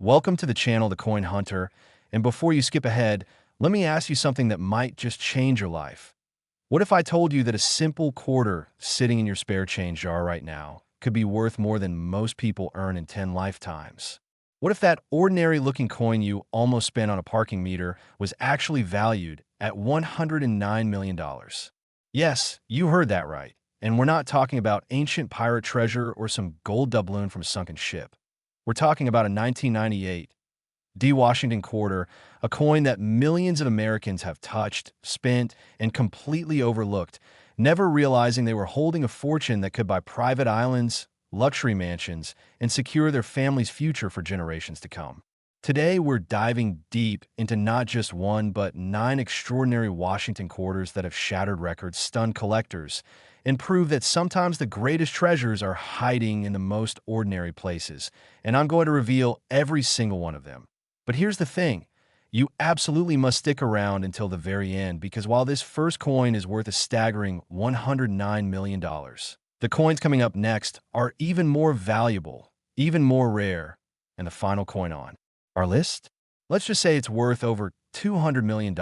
Welcome to the channel, The Coin Hunter, and before you skip ahead, let me ask you something that might just change your life. What if I told you that a simple quarter sitting in your spare change jar right now could be worth more than most people earn in 10 lifetimes? What if that ordinary-looking coin you almost spent on a parking meter was actually valued at $109 million? Yes, you heard that right. And we're not talking about ancient pirate treasure or some gold doubloon from a sunken ship. We're talking about a 1998 D. Washington quarter, a coin that millions of Americans have touched, spent, and completely overlooked, never realizing they were holding a fortune that could buy private islands, luxury mansions, and secure their family's future for generations to come. Today, we're diving deep into not just one, but 9 extraordinary Washington quarters that have shattered records, stunned collectors, and prove that sometimes the greatest treasures are hiding in the most ordinary places. And I'm going to reveal every single one of them. But here's the thing. You absolutely must stick around until the very end because while this first coin is worth a staggering $109 million, the coins coming up next are even more valuable, even more rare, and the final coin on our list? Let's just say it's worth over $200 million,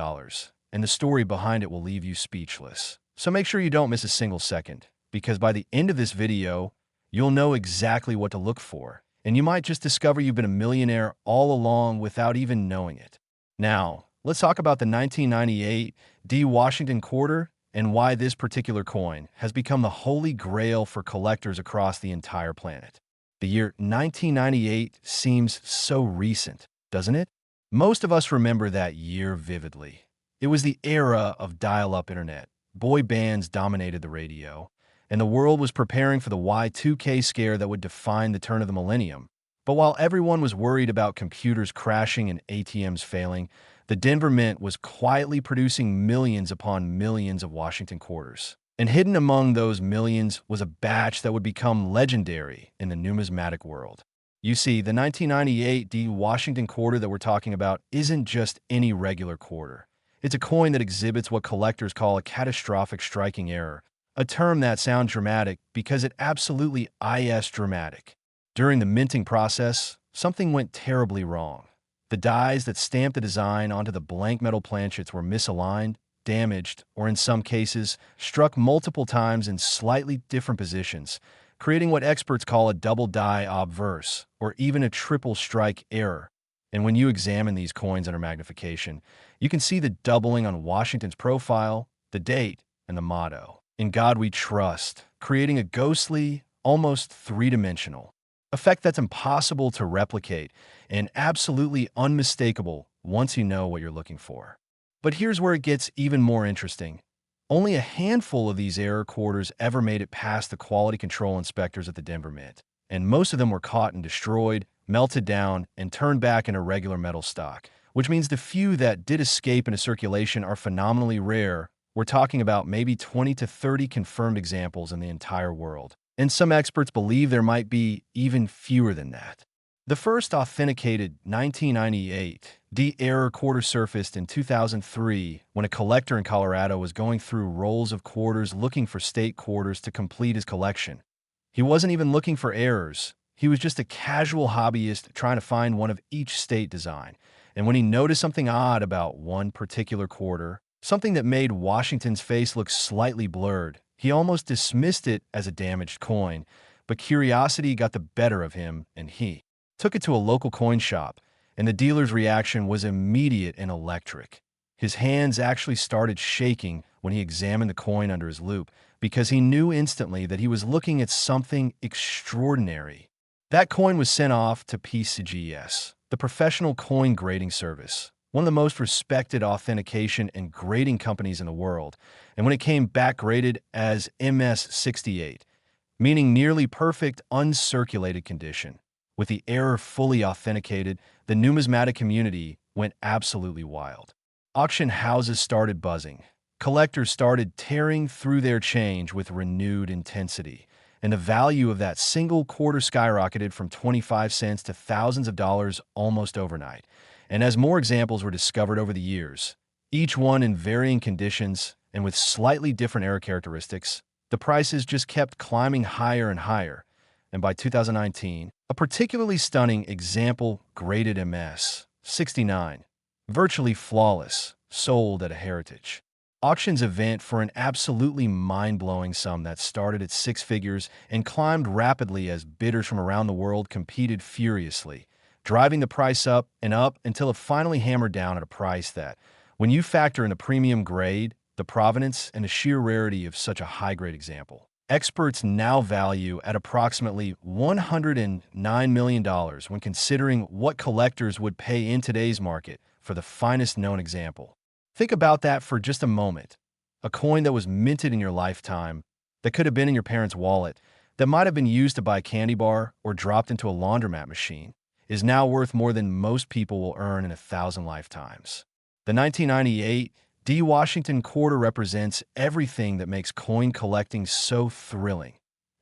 and the story behind it will leave you speechless. So make sure you don't miss a single second, because by the end of this video, you'll know exactly what to look for, and you might just discover you've been a millionaire all along without even knowing it. Now, let's talk about the 1998 D. Washington quarter and why this particular coin has become the holy grail for collectors across the entire planet. The year 1998 seems so recent, doesn't it? Most of us remember that year vividly. It was the era of dial-up internet. Boy bands dominated the radio, and the world was preparing for the Y2K scare that would define the turn of the millennium. But while everyone was worried about computers crashing and ATMs failing, the Denver Mint was quietly producing millions upon millions of Washington quarters. And hidden among those millions was a batch that would become legendary in the numismatic world. You see, the 1998 D. Washington quarter that we're talking about isn't just any regular quarter. It's a coin that exhibits what collectors call a catastrophic striking error, a term that sounds dramatic because it absolutely is dramatic. During the minting process, something went terribly wrong. The dies that stamped the design onto the blank metal planchets were misaligned, damaged, or in some cases, struck multiple times in slightly different positions, creating what experts call a double die obverse, or even a triple strike error. And when you examine these coins under magnification, you can see the doubling on Washington's profile, the date, and the motto. In God we trust, creating a ghostly, almost three-dimensional effect that's impossible to replicate and absolutely unmistakable once you know what you're looking for. But here's where it gets even more interesting. Only a handful of these error quarters ever made it past the quality control inspectors at the Denver Mint, and most of them were caught and destroyed, melted down, and turned back into regular metal stock, which means the few that did escape into circulation are phenomenally rare. We're talking about maybe 20 to 30 confirmed examples in the entire world, and some experts believe there might be even fewer than that. The first authenticated 1998 D error quarter surfaced in 2003 when a collector in Colorado was going through rolls of quarters looking for state quarters to complete his collection. He wasn't even looking for errors. He was just a casual hobbyist trying to find one of each state design. And when he noticed something odd about one particular quarter, something that made Washington's face look slightly blurred, he almost dismissed it as a damaged coin. But curiosity got the better of him, and he took it to a local coin shop, and the dealer's reaction was immediate and electric. His hands actually started shaking when he examined the coin under his loupe because he knew instantly that he was looking at something extraordinary. That coin was sent off to PCGS, the professional coin grading service, one of the most respected authentication and grading companies in the world, and when it came back graded as MS68, meaning nearly perfect uncirculated condition, with the error fully authenticated, the numismatic community went absolutely wild. Auction houses started buzzing. Collectors started tearing through their change with renewed intensity, and the value of that single quarter skyrocketed from 25 cents to thousands of dollars almost overnight. And as more examples were discovered over the years, each one in varying conditions and with slightly different error characteristics, the prices just kept climbing higher and higher. and by 2019, a particularly stunning example graded MS 69, virtually flawless, sold at a heritage auctions event for an absolutely mind-blowing sum that started at six figures and climbed rapidly as bidders from around the world competed furiously, driving the price up and up until it finally hammered down at a price that, when you factor in the premium grade, the provenance, and the sheer rarity of such a high-grade example, experts now value at approximately $109 million when considering what collectors would pay in today's market for the finest known example. Think about that for just a moment. A coin that was minted in your lifetime, that could have been in your parents' wallet, that might have been used to buy a candy bar or dropped into a laundromat machine, is now worth more than most people will earn in 1,000 lifetimes. The 1998 D. Washington quarter represents everything that makes coin collecting so thrilling.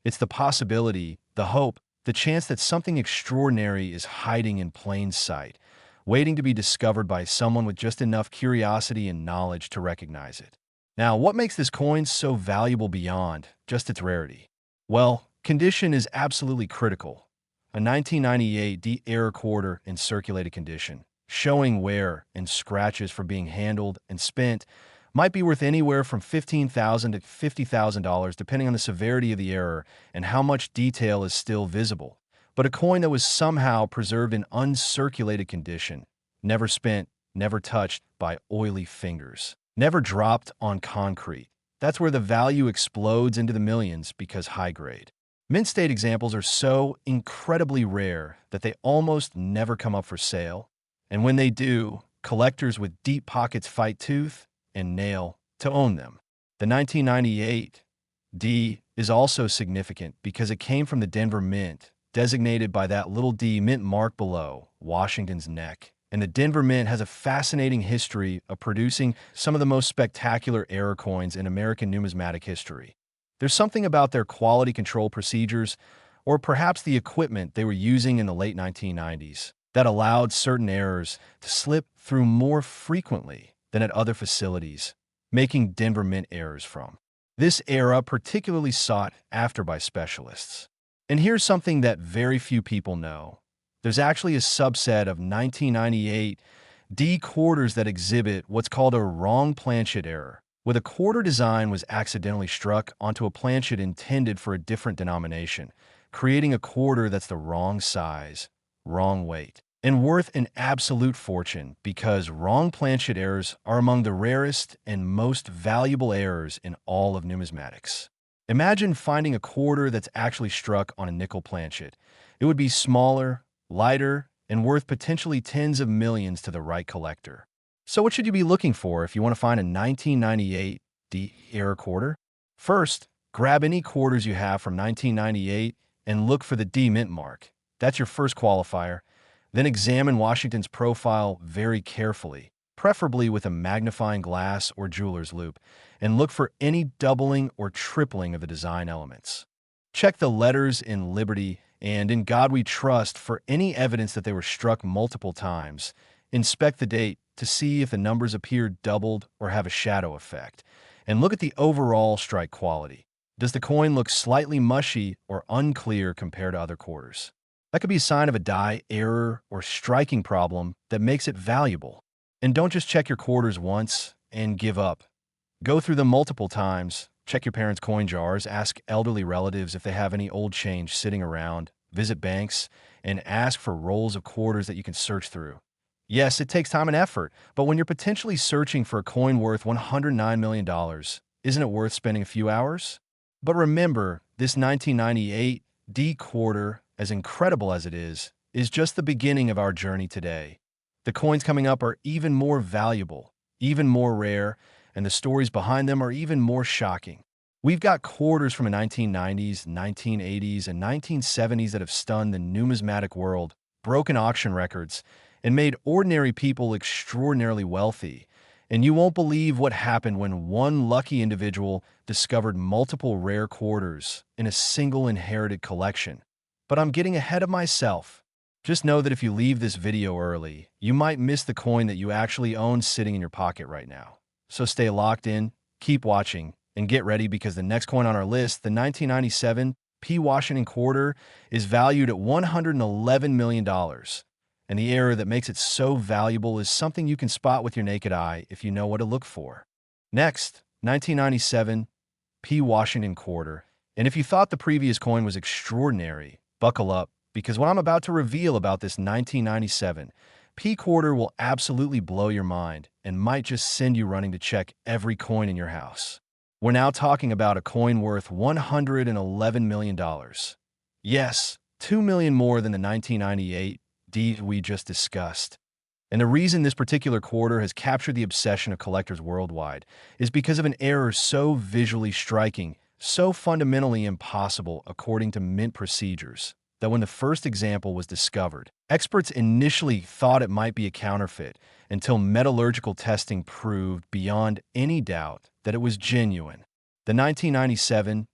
It's the possibility, the hope, the chance that something extraordinary is hiding in plain sight, waiting to be discovered by someone with just enough curiosity and knowledge to recognize it. Now, what makes this coin so valuable beyond just its rarity? Well, condition is absolutely critical. A 1998 D-era quarter in circulated condition, showing wear and scratches from being handled and spent, might be worth anywhere from $15,000 to $50,000 depending on the severity of the error and how much detail is still visible. But a coin that was somehow preserved in uncirculated condition, never spent, never touched by oily fingers, never dropped on concrete. That's where the value explodes into the millions because high grade. Mint state examples are so incredibly rare that they almost never come up for sale. And when they do, collectors with deep pockets fight tooth and nail to own them. The 1998 D is also significant because it came from the Denver Mint, designated by that little D mint mark below Washington's neck. And the Denver Mint has a fascinating history of producing some of the most spectacular error coins in American numismatic history. There's something about their quality control procedures, or perhaps the equipment they were using in the late 1990s, that allowed certain errors to slip through more frequently than at other facilities, making Denver Mint errors from this era particularly sought after by specialists. And here's something that very few people know. There's actually a subset of 1998 D quarters that exhibit what's called a wrong planchet error, where the quarter design was accidentally struck onto a planchet intended for a different denomination, creating a quarter that's the wrong size, wrong weight, and worth an absolute fortune because wrong planchet errors are among the rarest and most valuable errors in all of numismatics. Imagine finding a quarter that's actually struck on a nickel planchet. It would be smaller, lighter, and worth potentially tens of millions to the right collector. So what should you be looking for if you want to find a 1998 D-era quarter? First, grab any quarters you have from 1998 and look for the D mint mark. That's your first qualifier. Then examine Washington's profile very carefully, preferably with a magnifying glass or jeweler's loupe, and look for any doubling or tripling of the design elements. Check the letters in Liberty and In God We Trust for any evidence that they were struck multiple times. Inspect the date to see if the numbers appear doubled or have a shadow effect. And look at the overall strike quality. Does the coin look slightly mushy or unclear compared to other quarters? That could be a sign of a die, error, or striking problem that makes it valuable. And don't just check your quarters once and give up. Go through them multiple times, check your parents' coin jars, ask elderly relatives if they have any old change sitting around, visit banks, and ask for rolls of quarters that you can search through. Yes, it takes time and effort, but when you're potentially searching for a coin worth $109 million, isn't it worth spending a few hours? But remember, this 1998 D quarter, as incredible as it is just the beginning of our journey today. The coins coming up are even more valuable, even more rare, and the stories behind them are even more shocking. We've got quarters from the 1990s, 1980s, and 1970s that have stunned the numismatic world, broken auction records, and made ordinary people extraordinarily wealthy. And you won't believe what happened when one lucky individual discovered multiple rare quarters in a single inherited collection. But I'm getting ahead of myself. Just know that if you leave this video early, you might miss the coin that you actually own sitting in your pocket right now. So stay locked in, keep watching, and get ready because the next coin on our list, the 1997 P. Washington quarter is valued at $111 million. And the error that makes it so valuable is something you can spot with your naked eye if you know what to look for. Next, 1997 P. Washington quarter. And if you thought the previous coin was extraordinary, buckle up, because what I'm about to reveal about this 1997 P quarter will absolutely blow your mind and might just send you running to check every coin in your house. We're now talking about a coin worth $111 million. Yes, $2 million more than the 1998 D we just discussed. And the reason this particular quarter has captured the obsession of collectors worldwide is because of an error so visually striking, so fundamentally impossible according to mint procedures, that when the first example was discovered, experts initially thought it might be a counterfeit until metallurgical testing proved beyond any doubt that it was genuine. The 1997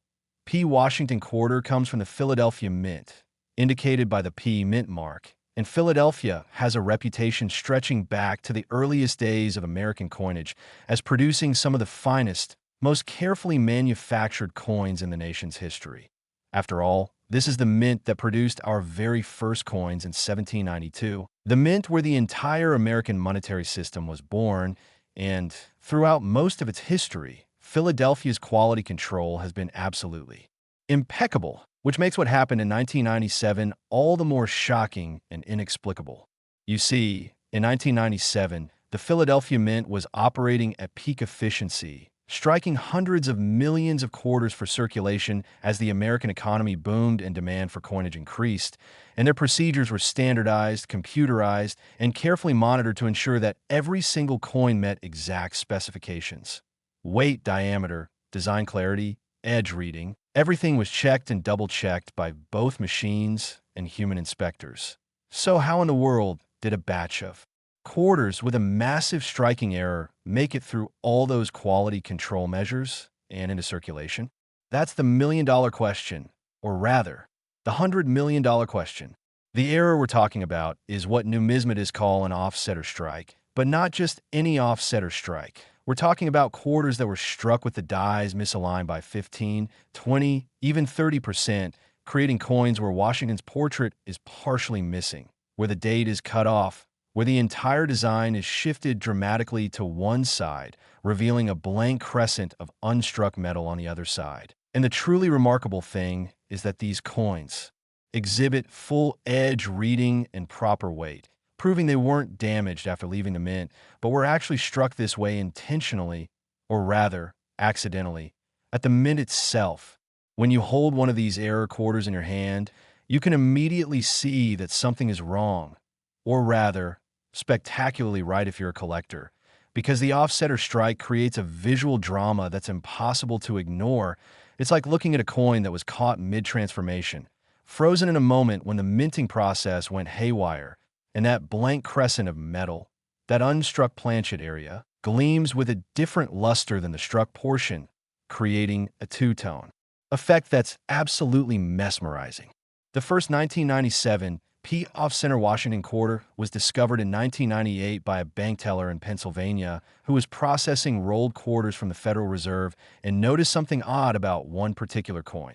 P. Washington quarter comes from the Philadelphia Mint, indicated by the P mint mark. And Philadelphia has a reputation stretching back to the earliest days of American coinage as producing some of the finest, most carefully manufactured coins in the nation's history. After all, this is the mint that produced our very first coins in 1792, the mint where the entire American monetary system was born, and throughout most of its history, Philadelphia's quality control has been absolutely impeccable, which makes what happened in 1997 all the more shocking and inexplicable. You see, in 1997, the Philadelphia Mint was operating at peak efficiency, striking hundreds of millions of quarters for circulation as the American economy boomed and demand for coinage increased, and their procedures were standardized, computerized, and carefully monitored to ensure that every single coin met exact specifications. Weight, diameter, design clarity, edge reading, everything was checked and double-checked by both machines and human inspectors. So how in the world did a batch of quarters with a massive striking error make it through all those quality control measures and into circulation? That's the million-dollar question, or rather, the $100 million question. The error we're talking about is what numismatists call an offset or strike, but not just any offset or strike. We're talking about quarters that were struck with the dies misaligned by 15, 20, even 30%, creating coins where Washington's portrait is partially missing, where the date is cut off, where the entire design is shifted dramatically to one side, revealing a blank crescent of unstruck metal on the other side. And the truly remarkable thing is that these coins exhibit full edge reading and proper weight, proving they weren't damaged after leaving the mint, but were actually struck this way intentionally, or rather, accidentally, at the mint itself. When you hold one of these error quarters in your hand, you can immediately see that something is wrong, or rather, spectacularly right if you're a collector, because the offset or strike creates a visual drama that's impossible to ignore. It's like looking at a coin that was caught mid-transformation, frozen in a moment when the minting process went haywire, and that blank crescent of metal, that unstruck planchet area, gleams with a different luster than the struck portion, creating a two-tone effect that's absolutely mesmerizing. The first 1997 P off-center Washington quarter was discovered in 1998 by a bank teller in Pennsylvania who was processing rolled quarters from the Federal Reserve and noticed something odd about one particular coin.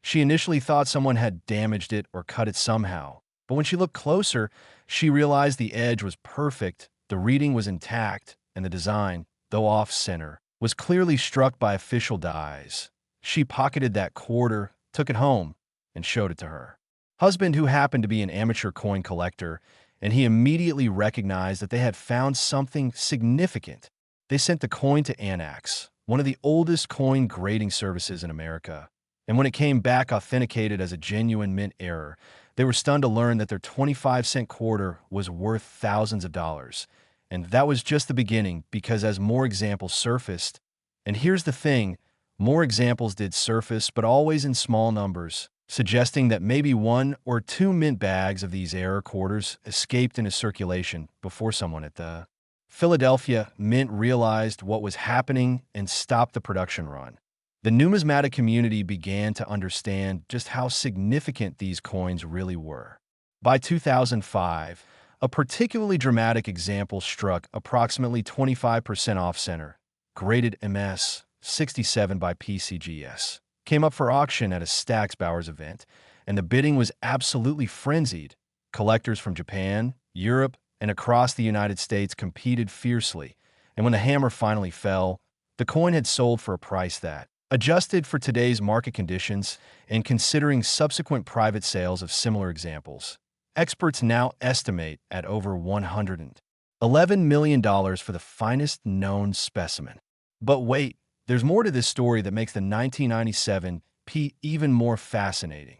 She initially thought someone had damaged it or cut it somehow, but when she looked closer, she realized the edge was perfect, the reading was intact, and the design, though off-center, was clearly struck by official dies. She pocketed that quarter, took it home, and showed it to her husband, who happened to be an amateur coin collector, and he immediately recognized that they had found something significant. They sent the coin to Annax, one of the oldest coin grading services in America, and when it came back authenticated as a genuine mint error, they were stunned to learn that their 25-cent quarter was worth thousands of dollars. And that was just the beginning, because as more examples surfaced, and here's the thing, more examples did surface, but always in small numbers, suggesting that maybe 1 or 2 mint bags of these error quarters escaped into circulation before someone at the Philadelphia Mint realized what was happening and stopped the production run. The numismatic community began to understand just how significant these coins really were. By 2005, a particularly dramatic example struck approximately 25% off-center, graded MS 67 by PCGS. came up for auction at a Stax Bowers event, and the bidding was absolutely frenzied. Collectors from Japan, Europe, and across the United States competed fiercely, and when the hammer finally fell, the coin had sold for a price that, adjusted for today's market conditions and considering subsequent private sales of similar examples, experts now estimate at over $111 million for the finest known specimen. But wait, there's more to this story that makes the 1997 P even more fascinating.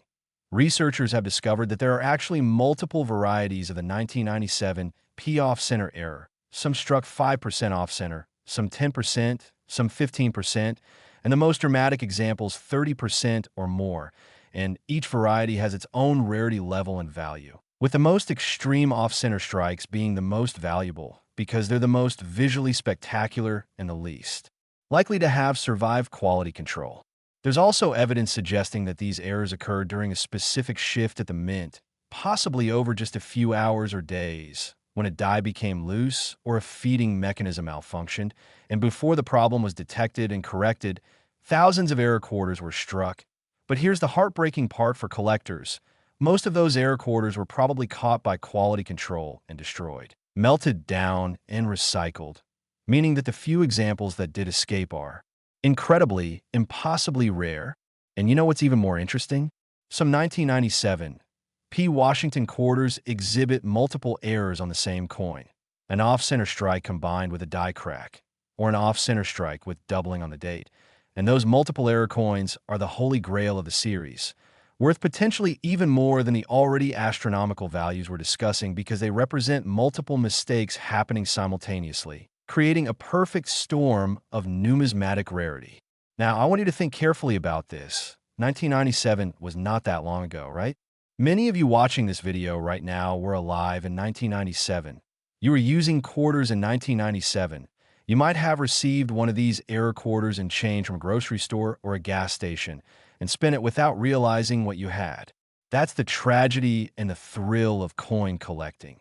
Researchers have discovered that there are actually multiple varieties of the 1997 P off-center error. Some struck 5% off-center, some 10%, some 15%, and the most dramatic examples 30% or more, and each variety has its own rarity level and value, with the most extreme off-center strikes being the most valuable because they're the most visually spectacular and the least likely to have survived quality control. There's also evidence suggesting that these errors occurred during a specific shift at the mint, possibly over just a few hours or days, when a die became loose or a feeding mechanism malfunctioned, and before the problem was detected and corrected, thousands of error quarters were struck. But here's the heartbreaking part for collectors. Most of those error quarters were probably caught by quality control and destroyed, melted down, and recycled, meaning that the few examples that did escape are incredibly, impossibly rare. And you know what's even more interesting? Some 1997 P. Washington quarters exhibit multiple errors on the same coin, an off-center strike combined with a die crack, or an off-center strike with doubling on the date. And those multiple error coins are the holy grail of the series, worth potentially even more than the already astronomical values we're discussing because they represent multiple mistakes happening simultaneously, creating a perfect storm of numismatic rarity. Now, I want you to think carefully about this. 1997 was not that long ago, right? Many of you watching this video right now were alive in 1997. You were using quarters in 1997. You might have received one of these error quarters in change from a grocery store or a gas station and spent it without realizing what you had. That's the tragedy and the thrill of coin collecting.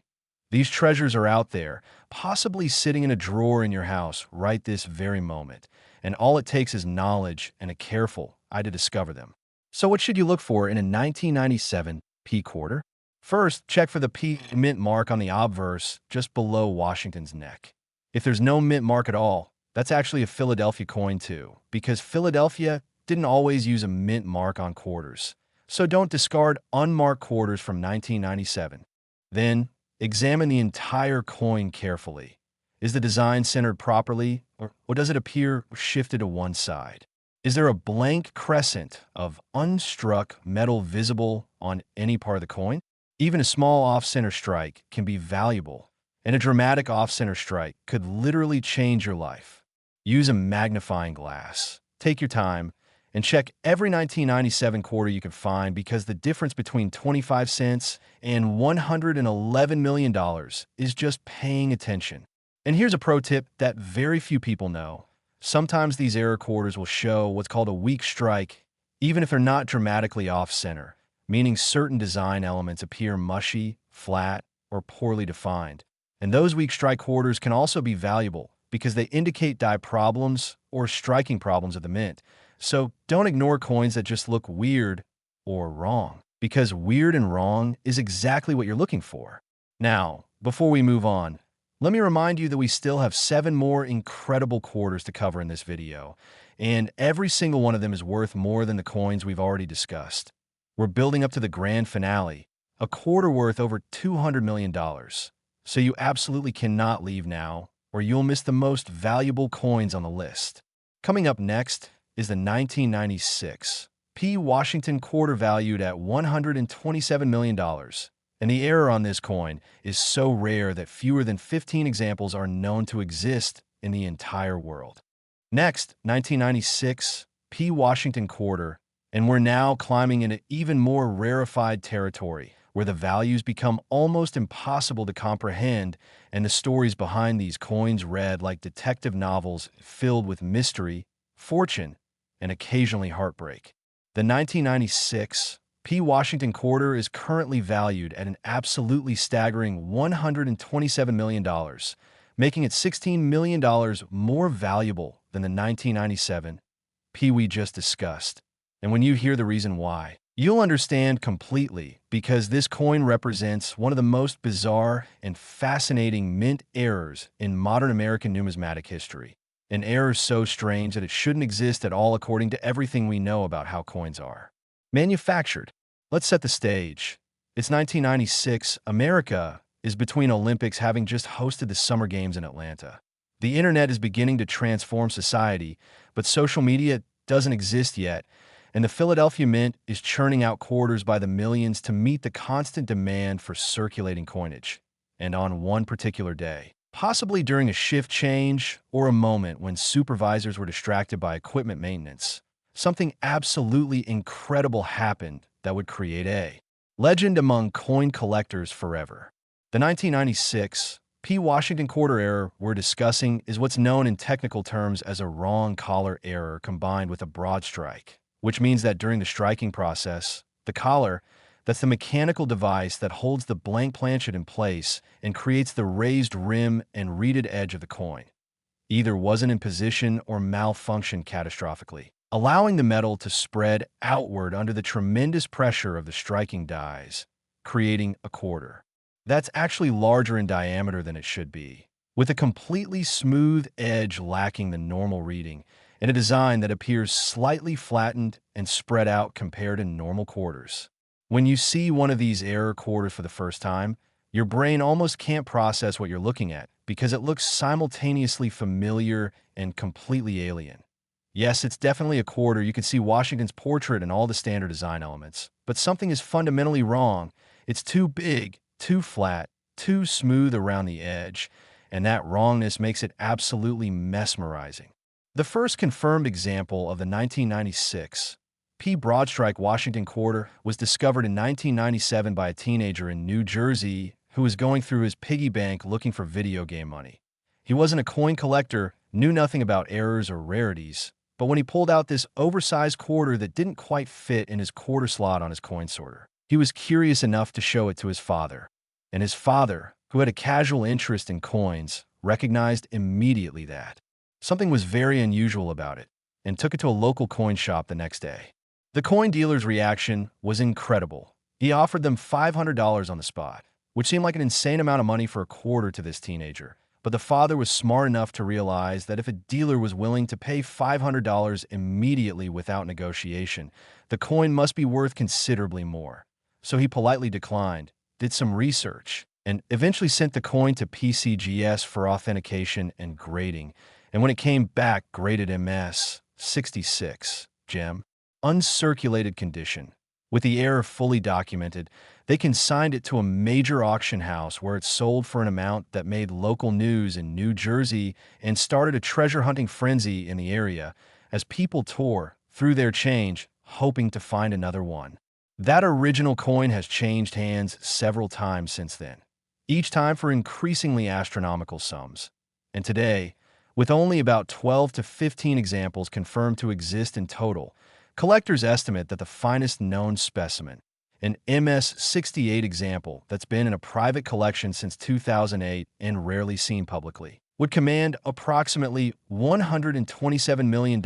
These treasures are out there, possibly sitting in a drawer in your house right this very moment, and all it takes is knowledge and a careful eye to discover them. So what should you look for in a 1997 P quarter? First, check for the P mint mark on the obverse just below Washington's neck. If there's no mint mark at all, that's actually a Philadelphia coin too, because Philadelphia didn't always use a mint mark on quarters. So don't discard unmarked quarters from 1997. Then, examine the entire coin carefully. Is the design centered properly, or does it appear shifted to one side? Is there a blank crescent of unstruck metal visible on any part of the coin? Even a small off-center strike can be valuable, and a dramatic off-center strike could literally change your life. Use a magnifying glass. Take your time and check every 1997 quarter you can find because the difference between 25 cents and $111 million is just paying attention. And here's a pro tip that very few people know. Sometimes these error quarters will show what's called a weak strike, even if they're not dramatically off-center, meaning certain design elements appear mushy, flat, or poorly defined. And those weak strike quarters can also be valuable because they indicate die problems or striking problems of the mint. So don't ignore coins that just look weird or wrong, because weird and wrong is exactly what you're looking for. Now, before we move on, let me remind you that we still have 7 more incredible quarters to cover in this video, and every single one of them is worth more than the coins we've already discussed. We're building up to the grand finale, a quarter worth over $200 million. So you absolutely cannot leave now, or you'll miss the most valuable coins on the list. Coming up next is the 1996 P. Washington quarter valued at $127 million. And the error on this coin is so rare that fewer than 15 examples are known to exist in the entire world. Next, 1996 P. Washington quarter, and we're now climbing into even more rarefied territory, where the values become almost impossible to comprehend and the stories behind these coins read like detective novels filled with mystery, fortune, and occasionally heartbreak. The 1996 P. Washington quarter is currently valued at an absolutely staggering $127 million, making it $16 million more valuable than the 1997 P we just discussed. And when you hear the reason why, you'll understand completely, because this coin represents one of the most bizarre and fascinating mint errors in modern American numismatic history. An error so strange that it shouldn't exist at all according to everything we know about how coins are manufactured. Let's set the stage. It's 1996. America is between Olympics, having just hosted the Summer Games in Atlanta. The internet is beginning to transform society, but social media doesn't exist yet, and the Philadelphia Mint is churning out quarters by the millions to meet the constant demand for circulating coinage. And on one particular day, possibly during a shift change or a moment when supervisors were distracted by equipment maintenance, something absolutely incredible happened that would create a legend among coin collectors forever. The 1996 P. Washington quarter error we're discussing is what's known in technical terms as a wrong collar error combined with a Broadstrike, which means that during the striking process, the collar, that's the mechanical device that holds the blank planchet in place and creates the raised rim and reeded edge of the coin, either wasn't in position or malfunctioned catastrophically, allowing the metal to spread outward under the tremendous pressure of the striking dies, creating a quarter that's actually larger in diameter than it should be, with a completely smooth edge lacking the normal reading, and a design that appears slightly flattened and spread out compared to normal quarters. When you see one of these error quarters for the first time, your brain almost can't process what you're looking at because it looks simultaneously familiar and completely alien. Yes, it's definitely a quarter. You can see Washington's portrait and all the standard design elements, but something is fundamentally wrong. It's too big, too flat, too smooth around the edge, and that wrongness makes it absolutely mesmerizing. The first confirmed example of the 1996 P. Broadstrike Washington quarter was discovered in 1997 by a teenager in New Jersey who was going through his piggy bank looking for video game money. He wasn't a coin collector, knew nothing about errors or rarities, but when he pulled out this oversized quarter that didn't quite fit in his quarter slot on his coin sorter, he was curious enough to show it to his father. And his father, who had a casual interest in coins, recognized immediately that something was very unusual about it and took it to a local coin shop the next day. The coin dealer's reaction was incredible. He offered them $500 on the spot, which seemed like an insane amount of money for a quarter to this teenager. But the father was smart enough to realize that if a dealer was willing to pay $500 immediately without negotiation, the coin must be worth considerably more. So he politely declined, did some research, and eventually sent the coin to PCGS for authentication and grading. And when it came back graded MS 66 gem, uncirculated condition, with the error fully documented, they consigned it to a major auction house where it sold for an amount that made local news in New Jersey and started a treasure hunting frenzy in the area as people tore through their change, hoping to find another one. That original coin has changed hands several times since then, each time for increasingly astronomical sums. And today, with only about 12 to 15 examples confirmed to exist in total, collectors estimate that the finest known specimen, an MS-68 example that's been in a private collection since 2008 and rarely seen publicly, would command approximately $127 million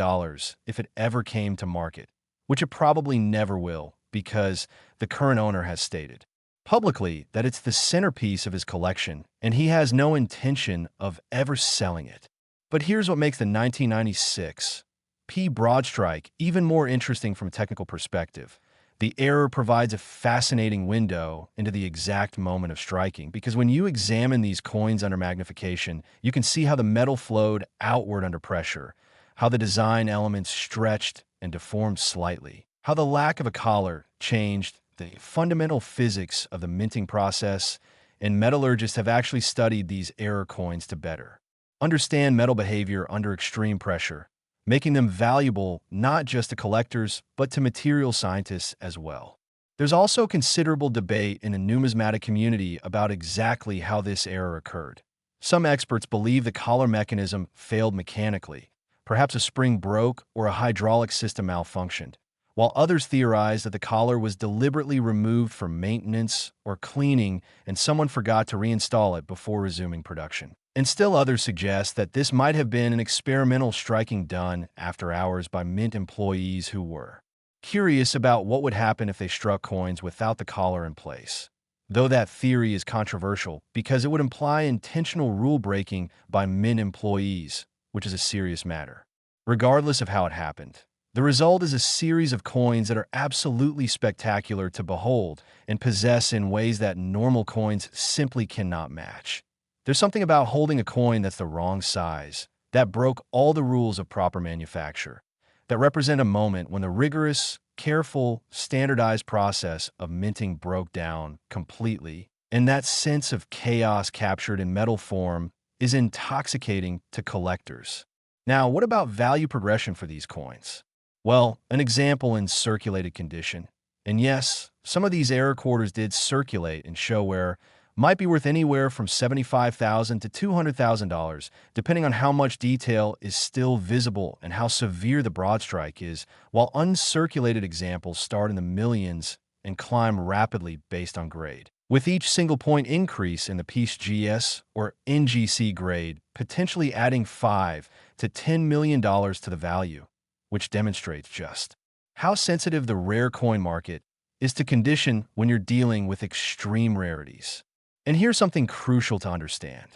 if it ever came to market, which it probably never will because the current owner has stated publicly that it's the centerpiece of his collection and he has no intention of ever selling it. But here's what makes the 1996 P. Broadstrike even more interesting from a technical perspective. The error provides a fascinating window into the exact moment of striking, because when you examine these coins under magnification, you can see how the metal flowed outward under pressure, how the design elements stretched and deformed slightly, how the lack of a collar changed the fundamental physics of the minting process, and metallurgists have actually studied these error coins to better understand metal behavior under extreme pressure, making them valuable not just to collectors, but to material scientists as well. There's also considerable debate in the numismatic community about exactly how this error occurred. Some experts believe the collar mechanism failed mechanically, perhaps a spring broke or a hydraulic system malfunctioned, while others theorize that the collar was deliberately removed for maintenance or cleaning and someone forgot to reinstall it before resuming production. And still others suggest that this might have been an experimental striking done after hours by Mint employees who were curious about what would happen if they struck coins without the collar in place. Though that theory is controversial because it would imply intentional rule breaking by mint employees, which is a serious matter. Regardless of how it happened, the result is a series of coins that are absolutely spectacular to behold and possess in ways that normal coins simply cannot match. There's something about holding a coin that's the wrong size, that broke all the rules of proper manufacture, that represent a moment when the rigorous, careful, standardized process of minting broke down completely, and that sense of chaos captured in metal form is intoxicating to collectors. Now, what about value progression for these coins? Well, an example in circulated condition. And yes, some of these error quarters did circulate and show where might be worth anywhere from $75,000 to $200,000, depending on how much detail is still visible and how severe the Broadstrike is, while uncirculated examples start in the millions and climb rapidly based on grade, with each single point increase in the piece GS or NGC grade potentially adding $5 to $10 million to the value, which demonstrates just how sensitive the rare coin market is to condition when you're dealing with extreme rarities. And here's something crucial to understand.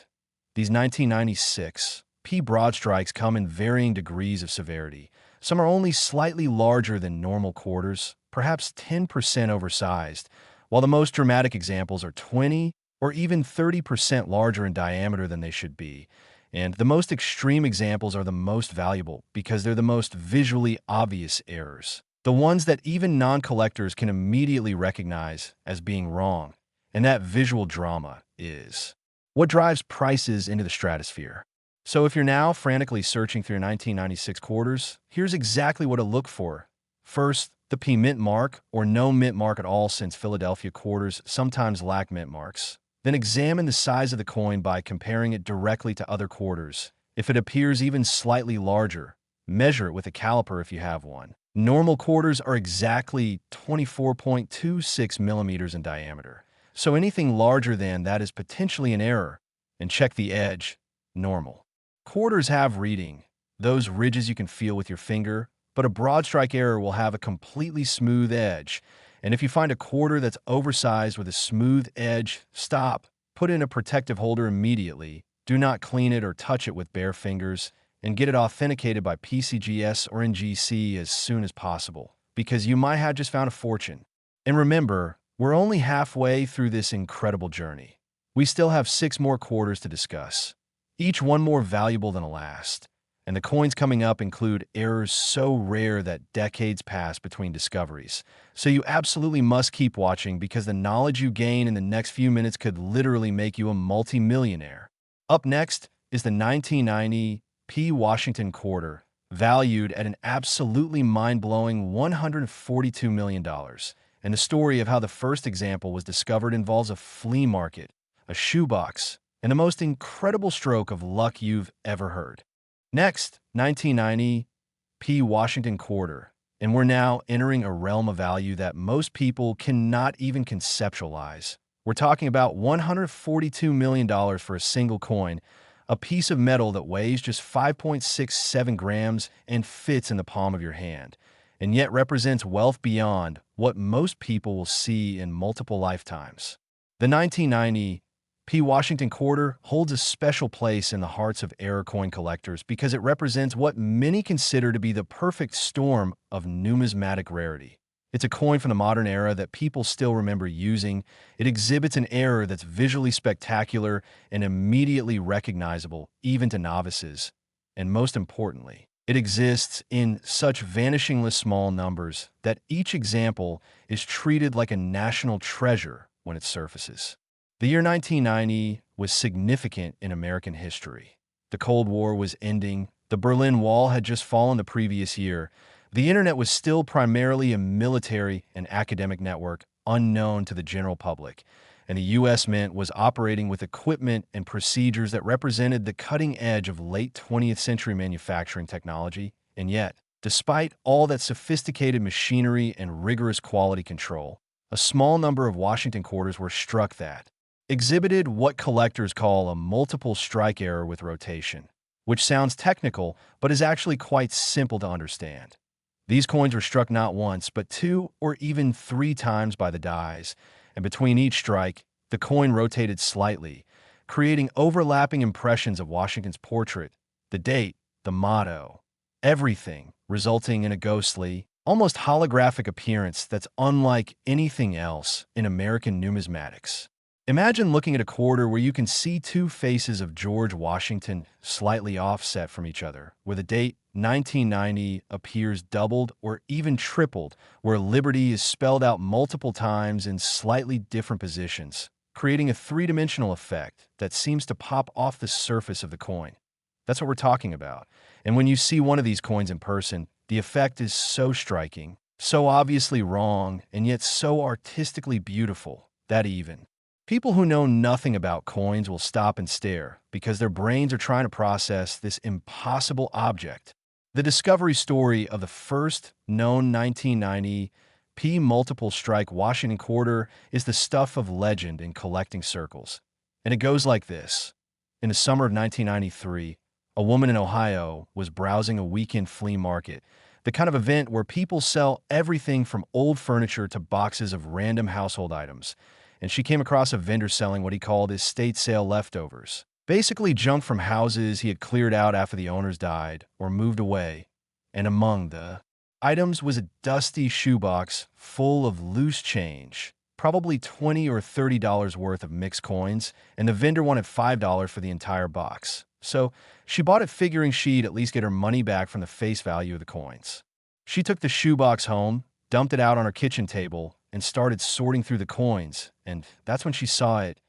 These 1996 P Broadstrikes come in varying degrees of severity. Some are only slightly larger than normal quarters, perhaps 10% oversized, while the most dramatic examples are 20 or even 30% larger in diameter than they should be. And the most extreme examples are the most valuable because they're the most visually obvious errors, the ones that even non-collectors can immediately recognize as being wrong. And that visual drama is what drives prices into the stratosphere. So if you're now frantically searching through your 1996 quarters, here's exactly what to look for. First, the P mint mark, or no mint mark at all, since Philadelphia quarters sometimes lack mint marks. Then examine the size of the coin by comparing it directly to other quarters. If it appears even slightly larger, measure it with a caliper if you have one. Normal quarters are exactly 24.26 millimeters in diameter. So anything larger than that is potentially an error. And check the edge. Normal. Quarters have reading, those ridges you can feel with your finger, but a Broadstrike error will have a completely smooth edge. And if you find a quarter that's oversized with a smooth edge, stop. Put in a protective holder immediately. Do not clean it or touch it with bare fingers, and get it authenticated by PCGS or NGC as soon as possible, because you might have just found a fortune. And remember, we're only halfway through this incredible journey. We still have 6 more quarters to discuss, each one more valuable than the last. And the coins coming up include errors so rare that decades pass between discoveries. So you absolutely must keep watching, because the knowledge you gain in the next few minutes could literally make you a multi-millionaire. Up next is the 1990 P Washington quarter, valued at an absolutely mind-blowing $142 million. And the story of how the first example was discovered involves a flea market, a shoebox, and the most incredible stroke of luck you've ever heard. Next, 1990 P Washington quarter, and we're now entering a realm of value that most people cannot even conceptualize. We're talking about $142 million for a single coin, a piece of metal that weighs just 5.67 grams and fits in the palm of your hand, and yet represents wealth beyond what most people will see in multiple lifetimes. The 1990 P Washington quarter holds a special place in the hearts of error coin collectors because it represents what many consider to be the perfect storm of numismatic rarity. It's a coin from the modern era that people still remember using. It exhibits an error that's visually spectacular and immediately recognizable, even to novices. And most importantly, it exists in such vanishingly small numbers that each example is treated like a national treasure when it surfaces. The year 1990 was significant in American history. The Cold War was ending. The Berlin Wall had just fallen the previous year. The internet was still primarily a military and academic network unknown to the general public, and the U.S. Mint was operating with equipment and procedures that represented the cutting edge of late 20th century manufacturing technology. And yet, despite all that sophisticated machinery and rigorous quality control, a small number of Washington quarters were struck that exhibited what collectors call a multiple strike error with rotation, which sounds technical but is actually quite simple to understand. These coins were struck not once, but 2 or even 3 times by the dies, and between each strike, the coin rotated slightly, creating overlapping impressions of Washington's portrait, the date, the motto, everything, resulting in a ghostly, almost holographic appearance that's unlike anything else in American numismatics. Imagine looking at a quarter where you can see 2 faces of George Washington slightly offset from each other, where the date 1990 appears doubled or even tripled, where liberty is spelled out multiple times in slightly different positions, creating a 3-dimensional effect that seems to pop off the surface of the coin. That's what we're talking about. And when you see one of these coins in person, the effect is so striking, so obviously wrong, and yet so artistically beautiful that even people who know nothing about coins will stop and stare because their brains are trying to process this impossible object. The discovery story of the first known 1990 P multiple strike Washington quarter is the stuff of legend in collecting circles. And it goes like this. In the summer of 1993, a woman in Ohio was browsing a weekend flea market, the kind of event where people sell everything from old furniture to boxes of random household items. And she came across a vendor selling what he called estate sale leftovers. Basically junk from houses he had cleared out after the owners died or moved away. And among the items was a dusty shoebox full of loose change, probably $20 or $30 worth of mixed coins, and the vendor wanted $5 for the entire box. So she bought it figuring she'd at least get her money back from the face value of the coins. She took the shoebox home, dumped it out on her kitchen table, and started sorting through the coins, and that's when she saw it.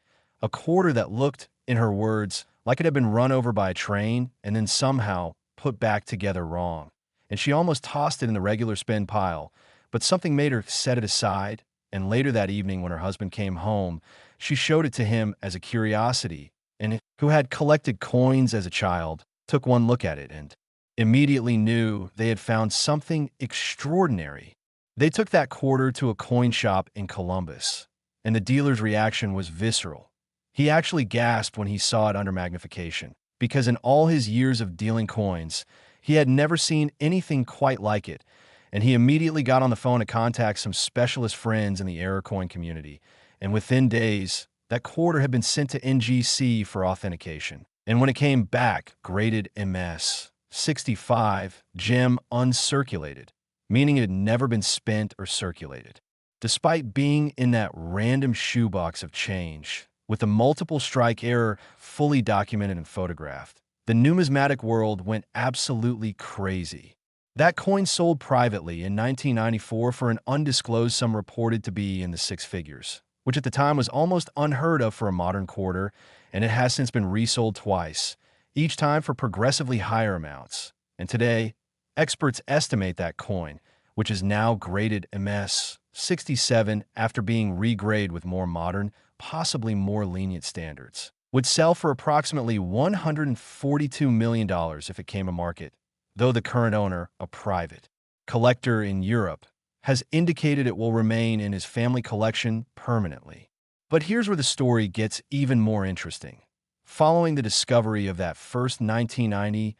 A quarter that looked, in her words, like it had been run over by a train and then somehow put back together wrong. And she almost tossed it in the regular spend pile, but something made her set it aside, and later that evening when her husband came home, she showed it to him as a curiosity, and who had collected coins as a child, took one look at it and immediately knew they had found something extraordinary. They took that quarter to a coin shop in Columbus, and the dealer's reaction was visceral. He actually gasped when he saw it under magnification, because in all his years of dealing coins, he had never seen anything quite like it, and he immediately got on the phone to contact some specialist friends in the error coin community, and within days, that quarter had been sent to NGC for authentication. And when it came back, graded MS 65, gem uncirculated, meaning it had never been spent or circulated. Despite being in that random shoebox of change, with a multiple strike error fully documented and photographed, the numismatic world went absolutely crazy. That coin sold privately in 1994 for an undisclosed sum reported to be in the 6 figures, which at the time was almost unheard of for a modern quarter, and it has since been resold twice, each time for progressively higher amounts. And today, experts estimate that coin, which is now graded MS 67 after being regraded with more modern, possibly more lenient standards, would sell for approximately $142 million if it came to market, though the current owner, a private collector in Europe, has indicated it will remain in his family collection permanently. But here's where the story gets even more interesting. Following the discovery of that first 1990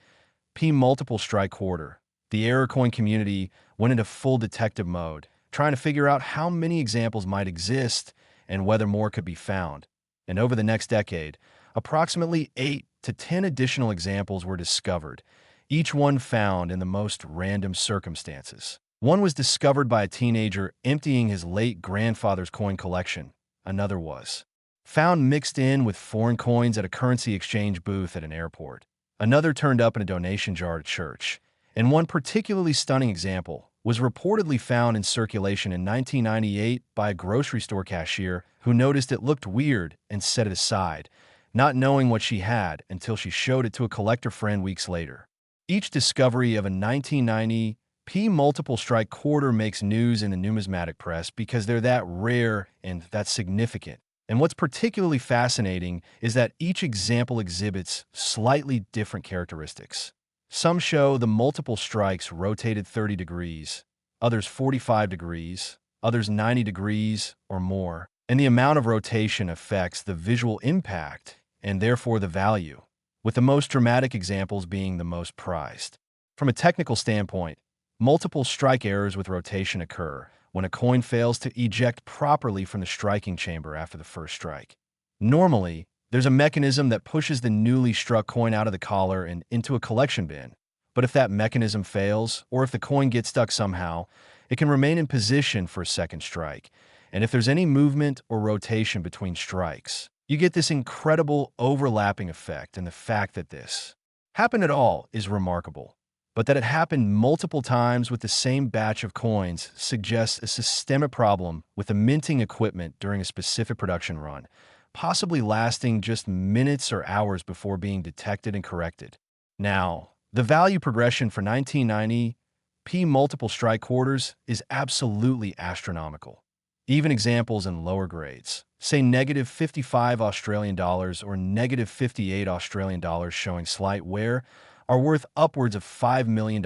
P multiple strike quarter, the error coin community went into full detective mode, trying to figure out how many examples might exist and whether more could be found. And over the next decade, approximately 8 to 10 additional examples were discovered, each one found in the most random circumstances. One was discovered by a teenager emptying his late grandfather's coin collection. Another was found mixed in with foreign coins at a currency exchange booth at an airport. Another turned up in a donation jar at church. And one particularly stunning example was reportedly found in circulation in 1998 by a grocery store cashier who noticed it looked weird and set it aside, not knowing what she had until she showed it to a collector friend weeks later. Each discovery of a 1990 P multiple strike quarter makes news in the numismatic press because they're that rare and that significant. And what's particularly fascinating is that each example exhibits slightly different characteristics. Some show the multiple strikes rotated 30 degrees, others 45 degrees, others 90 degrees or more, and the amount of rotation affects the visual impact and therefore the value, with the most dramatic examples being the most prized. From a technical standpoint, Multiple strike errors with rotation occur when a coin fails to eject properly from the striking chamber after the first strike. Normally, there's a mechanism that pushes the newly struck coin out of the collar and into a collection bin. But if that mechanism fails, or if the coin gets stuck somehow, it can remain in position for a second strike. And if there's any movement or rotation between strikes, you get this incredible overlapping effect, and the fact that this happened at all is remarkable. But that it happened multiple times with the same batch of coins suggests a systemic problem with the minting equipment during a specific production run, possibly lasting just minutes or hours before being detected and corrected. Now, the value progression for 1990 P multiple strike quarters is absolutely astronomical. Even examples in lower grades, say negative 55 Australian dollars or negative 58 Australian dollars showing slight wear, are worth upwards of $5 million,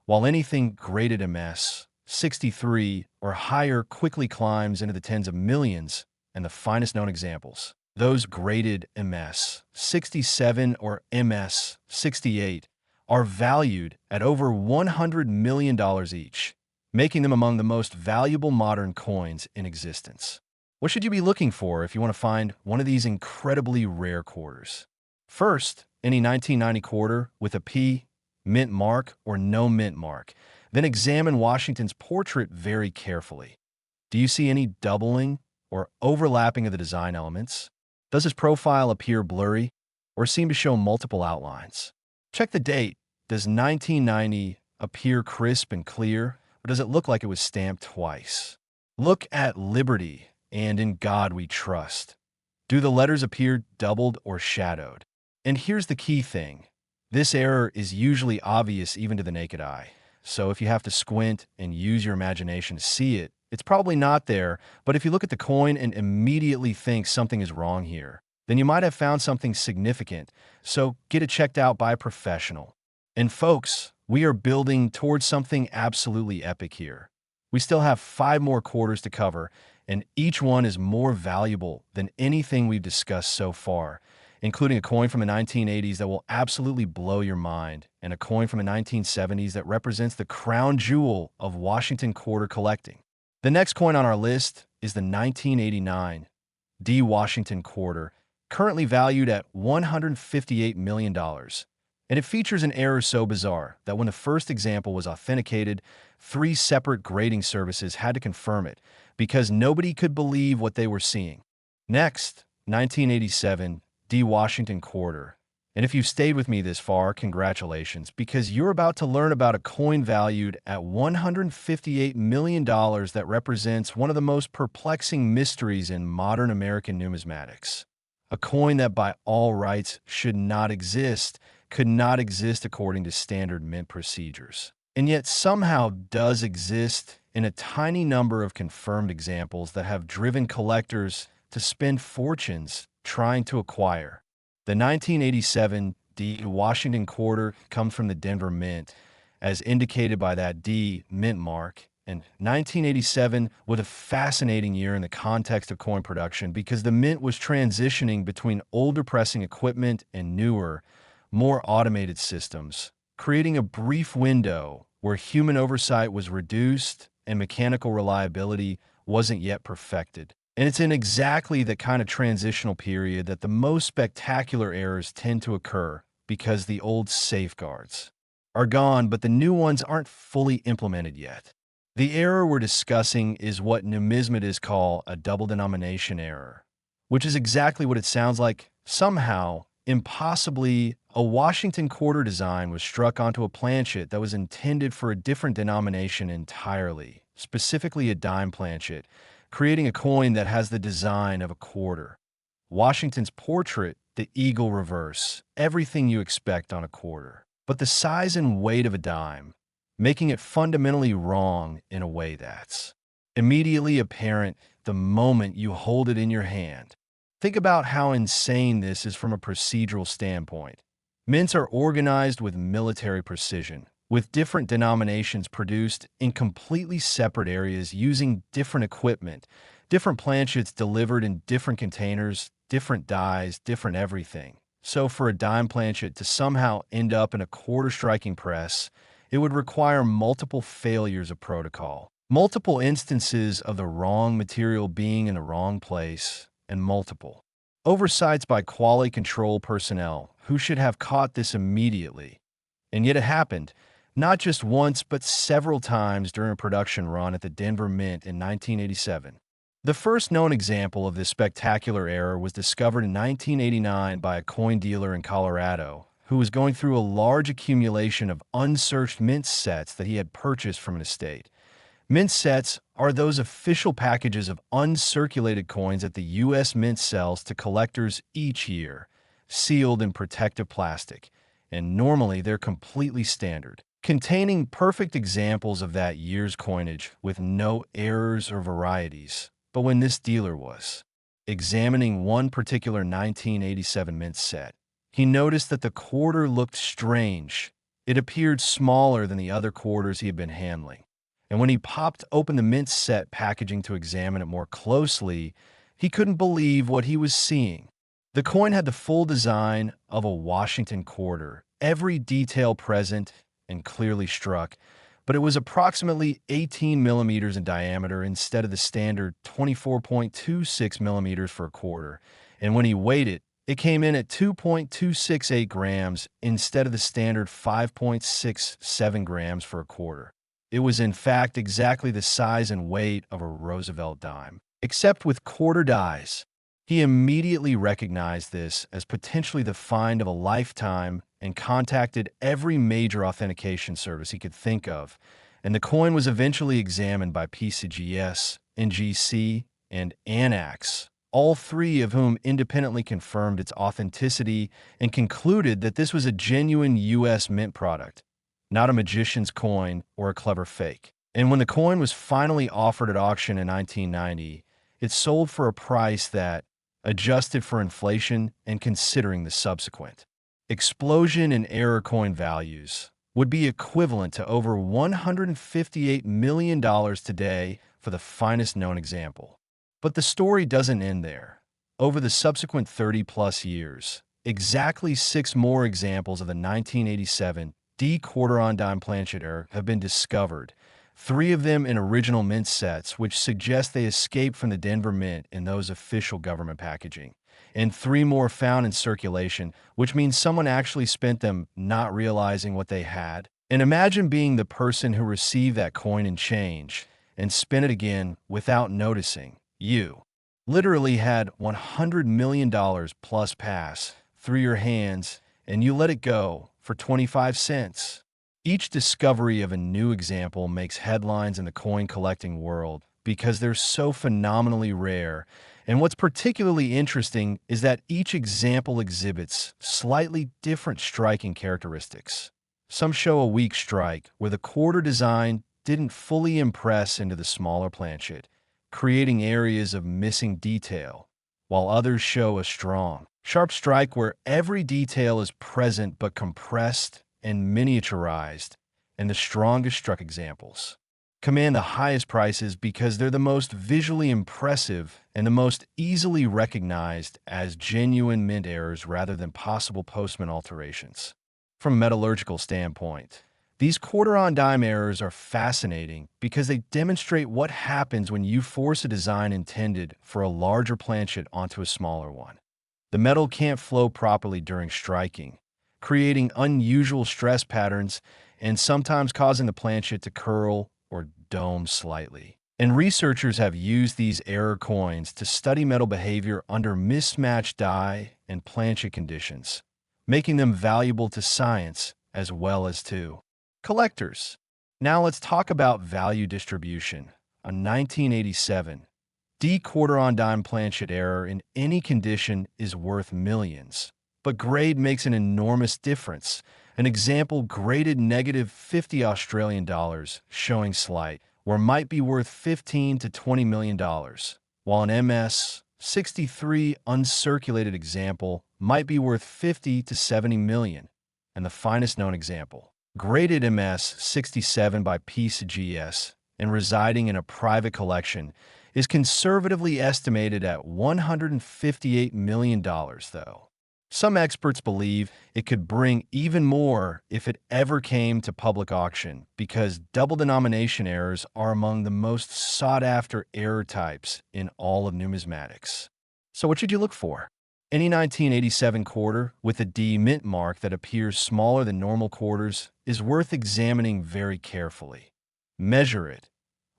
while anything graded MS, 63 or higher quickly climbs into the tens of millions, and the finest known examples, those graded MS, 67 or MS, 68, are valued at over $100 million each, making them among the most valuable modern coins in existence. What should you be looking for if you want to find one of these incredibly rare quarters? First, any 1990 quarter with a P, mint mark, or no mint mark. Then examine Washington's portrait very carefully. Do you see any doubling or overlapping of the design elements? Does his profile appear blurry or seem to show multiple outlines? Check the date. Does 1990 appear crisp and clear, or does it look like it was stamped twice? Look at Liberty and In God We Trust. Do the letters appear doubled or shadowed? And here's the key thing. This error is usually obvious even to the naked eye. So if you have to squint and use your imagination to see it, it's probably not there. But if you look at the coin and immediately think something is wrong here, then you might have found something significant. So get it checked out by a professional. And folks, we are building towards something absolutely epic here. We still have 5 more quarters to cover, and each one is more valuable than anything we've discussed so far, including a coin from the 1980s that will absolutely blow your mind, and a coin from the 1970s that represents the crown jewel of Washington quarter collecting. The next coin on our list is the 1989 D Washington quarter, currently valued at $158 million. And it features an error so bizarre that when the first example was authenticated, 3 separate grading services had to confirm it because nobody could believe what they were seeing. Next, 1987 D Washington quarter. And if you've stayed with me this far, congratulations, because you're about to learn about a coin valued at $158 million that represents one of the most perplexing mysteries in modern American numismatics. A coin that by all rights should not exist, could not exist according to standard mint procedures, and yet somehow does exist in a tiny number of confirmed examples that have driven collectors to spend fortunes trying to acquire. The 1987 D Washington quarter comes from the Denver Mint, as indicated by that D mint mark, and 1987 was a fascinating year in the context of coin production because the mint was transitioning between older pressing equipment and newer, more automated systems, creating a brief window where human oversight was reduced and mechanical reliability wasn't yet perfected. And it's in exactly the kind of transitional period that the most spectacular errors tend to occur because the old safeguards are gone, but the new ones aren't fully implemented yet. The error we're discussing is what numismatists call a double denomination error, which is exactly what it sounds like. Somehow, impossibly, a Washington quarter design was struck onto a planchet that was intended for a different denomination entirely, specifically a dime planchet, creating a coin that has the design of a quarter. Washington's portrait, the eagle reverse, everything you expect on a quarter, but the size and weight of a dime, making it fundamentally wrong in a way that's immediately apparent the moment you hold it in your hand. Think about how insane this is from a procedural standpoint. Mints are organized with military precision, with different denominations produced in completely separate areas using different equipment, different planchets delivered in different containers, different dies, different everything. So for a dime planchet to somehow end up in a quarter striking press it would require multiple failures of protocol, multiple instances of the wrong material being in the wrong place, and multiple oversights by quality control personnel who should have caught this immediately. And yet it happened, not just once, but several times during a production run at the Denver Mint in 1987. The first known example of this spectacular error was discovered in 1989 by a coin dealer in Colorado who was going through a large accumulation of unsearched mint sets that he had purchased from an estate. Mint sets are those official packages of uncirculated coins that the U.S. Mint sells to collectors each year, sealed in protective plastic, and normally they're completely standard, containing perfect examples of that year's coinage with no errors or varieties. But when this dealer was examining one particular 1987 mint set, he noticed that the quarter looked strange. It appeared smaller than the other quarters he had been handling. And when he popped open the mint set packaging to examine it more closely, he couldn't believe what he was seeing. The coin had the full design of a Washington quarter, every detail present and clearly struck, but it was approximately 18 millimeters in diameter instead of the standard 24.26 millimeters for a quarter. And when he weighed it, it came in at 2.268 grams instead of the standard 5.67 grams for a quarter. It was in fact exactly the size and weight of a Roosevelt dime, except with quarter dies. He immediately recognized this as potentially the find of a lifetime and contacted every major authentication service he could think of, and the coin was eventually examined by PCGS, NGC, and ANAX, all three of whom independently confirmed its authenticity and concluded that this was a genuine U.S. mint product, not a magician's coin or a clever fake. And when the coin was finally offered at auction in 1990, it sold for a price that, adjusted for inflation and considering the subsequent explosion in error coin values, would be equivalent to over $158 million today for the finest known example. But the story doesn't end there. Over the subsequent 30-plus years, exactly 6 more examples of the 1987 D quarter-on-dime planchet error have been discovered, 3 of them in original mint sets, which suggest they escaped from the Denver Mint in those official government packaging, and 3 more found in circulation, which means someone actually spent them not realizing what they had. And imagine being the person who received that coin and change and spent it again without noticing. You literally had $100 million plus pass through your hands, and you let it go for 25 cents. Each discovery of a new example makes headlines in the coin collecting world because they're so phenomenally rare. And what's particularly interesting is that each example exhibits slightly different striking characteristics. Some show a weak strike where the quarter design didn't fully impress into the smaller planchet, creating areas of missing detail, while others show a strong, sharp strike where every detail is present but compressed and miniaturized, and the strongest struck examples command the highest prices because they're the most visually impressive and the most easily recognized as genuine mint errors rather than possible postman alterations. From a metallurgical standpoint, these quarter-on-dime errors are fascinating because they demonstrate what happens when you force a design intended for a larger planchet onto a smaller one. The metal can't flow properly during striking, creating unusual stress patterns and sometimes causing the planchet to curl or dome slightly. And researchers have used these error coins to study metal behavior under mismatched die and planchet conditions, making them valuable to science as well as to collectors. Now let's talk about value distribution. A 1987 D quarter-on-dime planchet error in any condition is worth millions. But grade makes an enormous difference. An example graded negative 50 Australian dollars, showing slight, where might be worth 15 to $20 million, while an MS 63 uncirculated example might be worth 50 to 70 million. And the finest known example, graded MS 67 by PCGS and residing in a private collection, is conservatively estimated at $158 million, though. Some experts believe it could bring even more if it ever came to public auction, because double denomination errors are among the most sought-after error types in all of numismatics. So what should you look for? Any 1987 quarter with a D mint mark that appears smaller than normal quarters is worth examining very carefully. Measure it.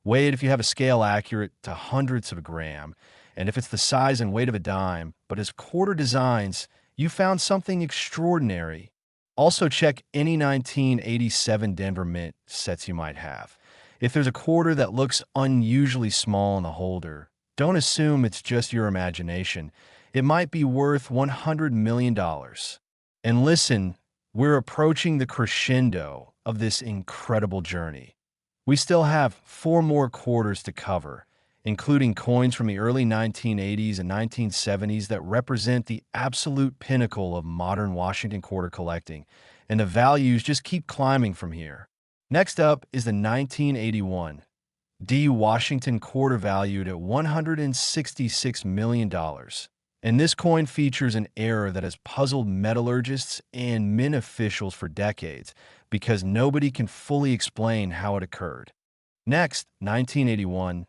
Weigh it if you have a scale accurate to hundredths of a gram, and if it's the size and weight of a dime, but as quarter designs, you found something extraordinary. Also check any 1987 Denver Mint sets you might have. If there's a quarter that looks unusually small in the holder, don't assume it's just your imagination. It might be worth $100 million. And listen, we're approaching the crescendo of this incredible journey. We still have 4 more quarters to cover, including coins from the early 1980s and 1970s that represent the absolute pinnacle of modern Washington quarter collecting, and the values just keep climbing from here. Next up is the 1981 D Washington quarter valued at $166 million. And this coin features an error that has puzzled metallurgists and mint officials for decades because nobody can fully explain how it occurred. Next, 1981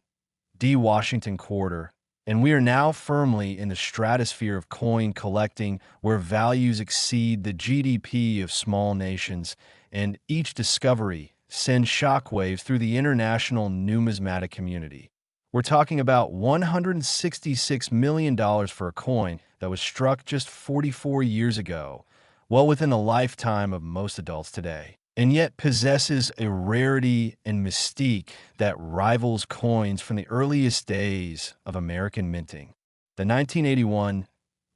D Washington quarter, and we are now firmly in the stratosphere of coin collecting where values exceed the GDP of small nations, and each discovery sends shockwaves through the international numismatic community. We're talking about $166 million for a coin that was struck just 44 years ago, well within the lifetime of most adults today, and yet possesses a rarity and mystique that rivals coins from the earliest days of American minting. The 1981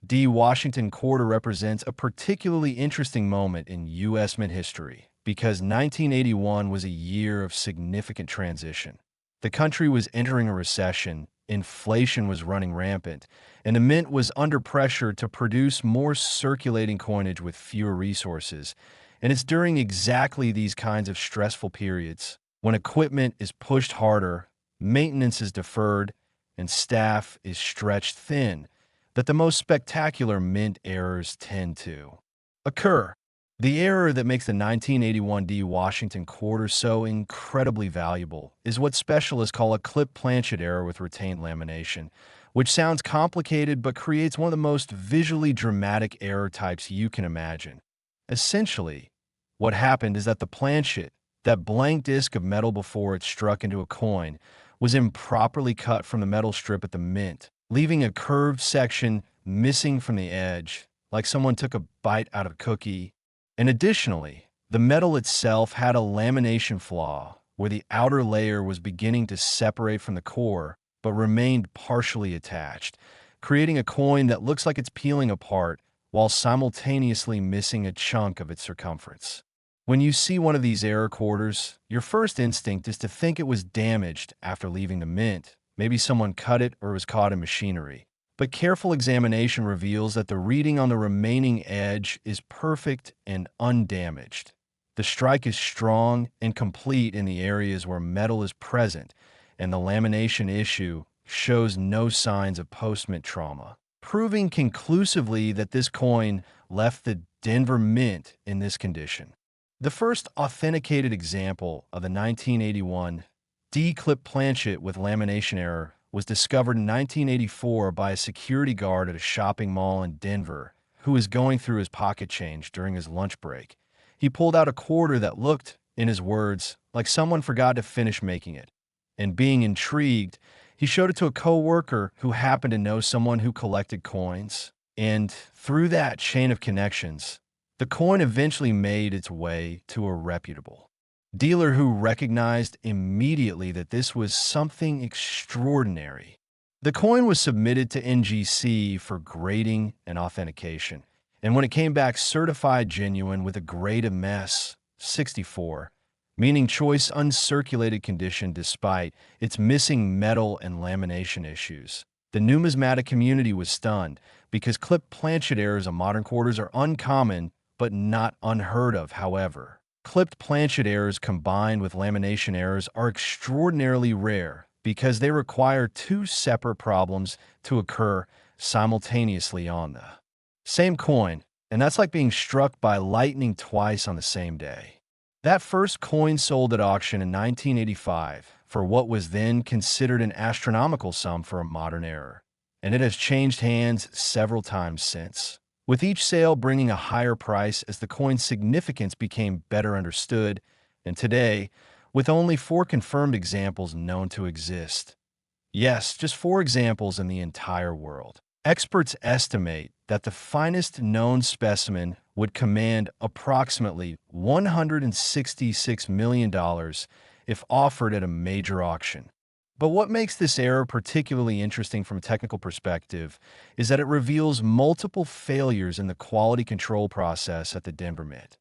D Washington quarter represents a particularly interesting moment in U.S. mint history because 1981 was a year of significant transition. The country was entering a recession, inflation was running rampant, and the mint was under pressure to produce more circulating coinage with fewer resources. And it's during exactly these kinds of stressful periods, when equipment is pushed harder, maintenance is deferred, and staff is stretched thin, that the most spectacular mint errors tend to occur. The error that makes the 1981 D Washington quarter so incredibly valuable is what specialists call a clip planchet error with retained lamination, which sounds complicated but creates one of the most visually dramatic error types you can imagine. Essentially, what happened is that the planchet, that blank disc of metal before it struck into a coin, was improperly cut from the metal strip at the mint, leaving a curved section missing from the edge, like someone took a bite out of a cookie. And additionally, the metal itself had a lamination flaw where the outer layer was beginning to separate from the core but remained partially attached, creating a coin that looks like it's peeling apart while simultaneously missing a chunk of its circumference. When you see one of these error quarters, your first instinct is to think it was damaged after leaving the mint. Maybe someone cut it or was caught in machinery. But careful examination reveals that the reading on the remaining edge is perfect and undamaged. The strike is strong and complete in the areas where metal is present, and the lamination issue shows no signs of post-mint trauma, proving conclusively that this coin left the Denver Mint in this condition. The first authenticated example of the 1981 D-clip planchet with lamination error was discovered in 1984 by a security guard at a shopping mall in Denver who was going through his pocket change during his lunch break. He pulled out a quarter that looked, in his words, like someone forgot to finish making it. And being intrigued, he showed it to a co-worker who happened to know someone who collected coins. And through that chain of connections, the coin eventually made its way to a reputable dealer who recognized immediately that this was something extraordinary. The coin was submitted to NGC for grading and authentication, and when it came back certified genuine with a grade of MES 64, meaning choice uncirculated condition despite its missing metal and lamination issues, the numismatic community was stunned because clip planchet errors on modern quarters are uncommon but not unheard of. However, clipped planchet errors combined with lamination errors are extraordinarily rare because they require 2 separate problems to occur simultaneously on the Same coin, and that's like being struck by lightning twice on the same day. That first coin sold at auction in 1985 for what was then considered an astronomical sum for a modern era, and it has changed hands several times since, with each sale bringing a higher price as the coin's significance became better understood, and today, with only 4 confirmed examples known to exist. Yes, just 4 examples in the entire world. Experts estimate that the finest known specimen would command approximately $166 million if offered at a major auction. But what makes this error particularly interesting from a technical perspective is that it reveals multiple failures in the quality control process at the Denver Mint.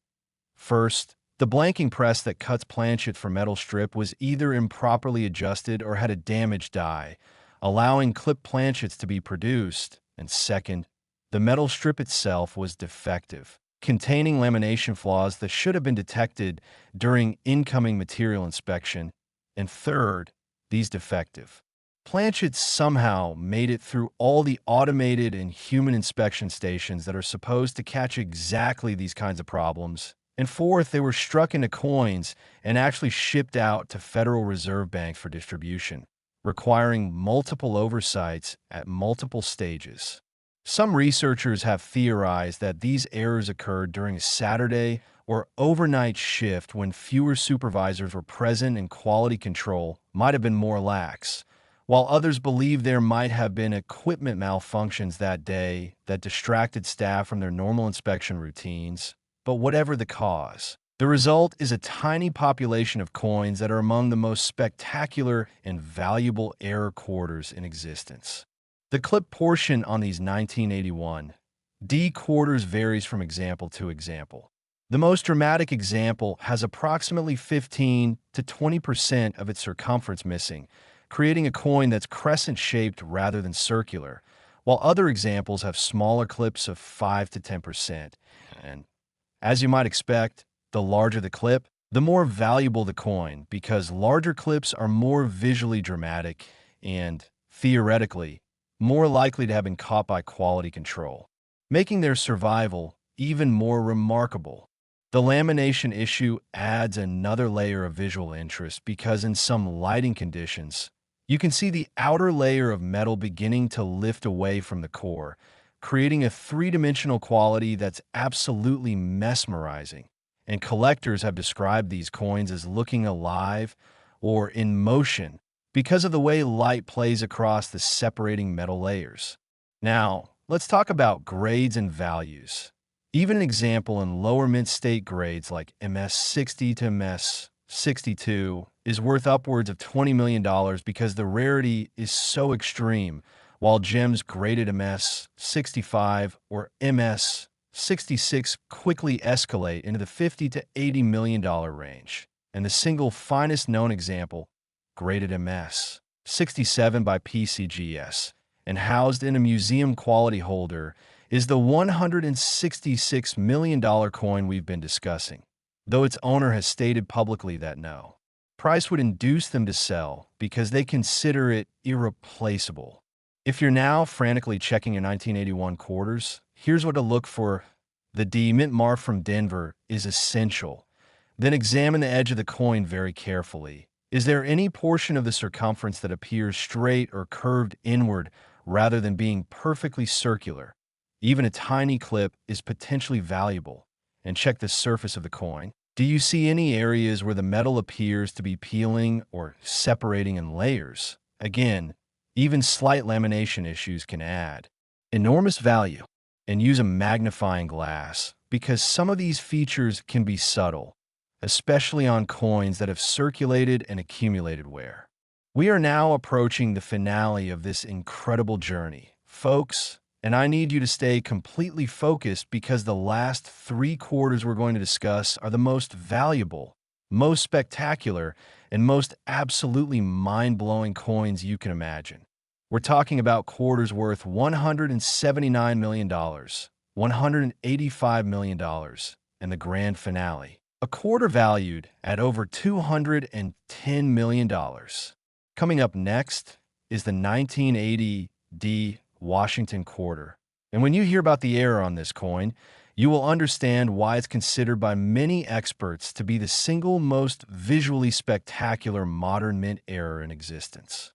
First, the blanking press that cuts planchet for metal strip was either improperly adjusted or had a damaged die, allowing clipped planchets to be produced. And second, the metal strip itself was defective, containing lamination flaws that should have been detected during incoming material inspection. And third, these defective planchets somehow made it through all the automated and human inspection stations that are supposed to catch exactly these kinds of problems. And fourth, they were struck into coins and actually shipped out to Federal Reserve Bank for distribution, requiring multiple oversights at multiple stages. Some researchers have theorized that these errors occurred during a Saturday or overnight shift when fewer supervisors were present and quality control might have been more lax, while others believe there might have been equipment malfunctions that day that distracted staff from their normal inspection routines. But whatever the cause, the result is a tiny population of coins that are among the most spectacular and valuable error quarters in existence. The clip portion on these 1981 D quarters varies from example to example. The most dramatic example has approximately 15 to 20% of its circumference missing, creating a coin that's crescent-shaped rather than circular, while other examples have smaller clips of 5 to 10%. And as you might expect, the larger the clip, the more valuable the coin, because larger clips are more visually dramatic and, theoretically, more likely to have been caught by quality control, making their survival even more remarkable. The lamination issue adds another layer of visual interest because in some lighting conditions, you can see the outer layer of metal beginning to lift away from the core, creating a three-dimensional quality that's absolutely mesmerizing. And collectors have described these coins as looking alive or in motion because of the way light plays across the separating metal layers. Now, let's talk about grades and values. Even an example in lower mint state grades like MS60 to MS62 is worth upwards of $20 million because the rarity is so extreme, while gems graded MS65 or MS66 quickly escalate into the $50 to $80 million range. And the single finest known example, graded MS67 by PCGS, and housed in a museum quality holder, is the $166 million coin we've been discussing, though its owner has stated publicly that no price would induce them to sell because they consider it irreplaceable. If you're now frantically checking your 1981 quarters, here's what to look for. The D mint mark from Denver is essential. Then examine the edge of the coin very carefully. Is there any portion of the circumference that appears straight or curved inward rather than being perfectly circular? Even a tiny clip is potentially valuable. And check the surface of the coin. Do you see any areas where the metal appears to be peeling or separating in layers? Again, even slight lamination issues can add enormous value. And use a magnifying glass because some of these features can be subtle, especially on coins that have circulated and accumulated wear. We are now approaching the finale of this incredible journey, folks, and I need you to stay completely focused because the last 3 quarters we're going to discuss are the most valuable, most spectacular, and most absolutely mind-blowing coins you can imagine. We're talking about quarters worth $179 million, $185 million, and the grand finale, a quarter valued at over $210 million. Coming up next is the 1980 D Washington quarter, And when you hear about the error on this coin, you will understand why it's considered by many experts to be the single most visually spectacular modern mint error in existence.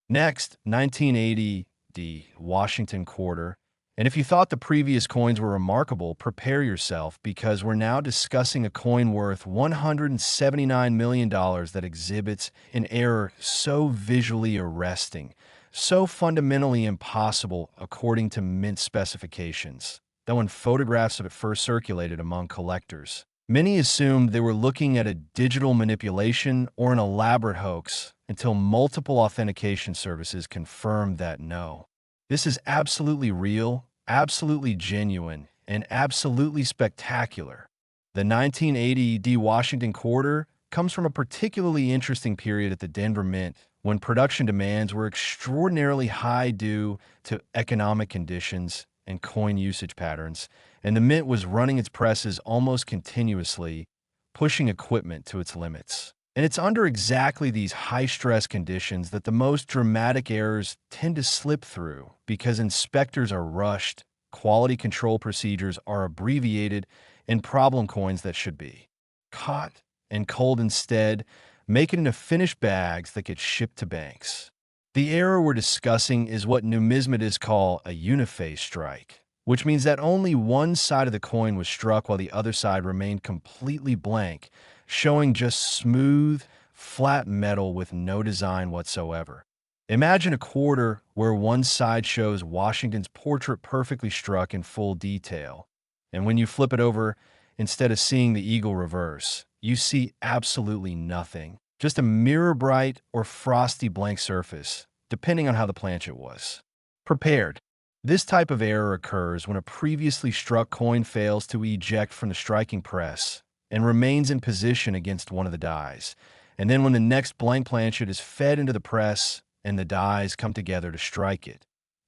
Next, 1980, the Washington quarter. And if you thought the previous coins were remarkable, prepare yourself because we're now discussing a coin worth $179 million that exhibits an error so visually arresting, so fundamentally impossible according to mint specifications, that when photographs of it first circulated among collectors, many assumed they were looking at a digital manipulation or an elaborate hoax until multiple authentication services confirmed that no, this is absolutely real, absolutely genuine, and absolutely spectacular. The 1980 D. Washington quarter comes from a particularly interesting period at the Denver Mint when production demands were extraordinarily high due to economic conditions and coin usage patterns, and the Mint was running its presses almost continuously, pushing equipment to its limits. And it's under exactly these high-stress conditions that the most dramatic errors tend to slip through because inspectors are rushed, quality control procedures are abbreviated, and problem coins that should be caught and cold instead make it into finished bags that get shipped to banks. The error we're discussing is what numismatists call a Uniface strike, which means that only one side of the coin was struck while the other side remained completely blank, showing just smooth, flat metal with no design whatsoever. Imagine a quarter where one side shows Washington's portrait perfectly struck in full detail, and when you flip it over, instead of seeing the eagle reverse, you see absolutely nothing, just a mirror-bright or frosty blank surface, depending on how the planchet was prepared. This type of error occurs when a previously struck coin fails to eject from the striking press and remains in position against one of the dies, and then when the next blank planchet is fed into the press and the dies come together to strike it.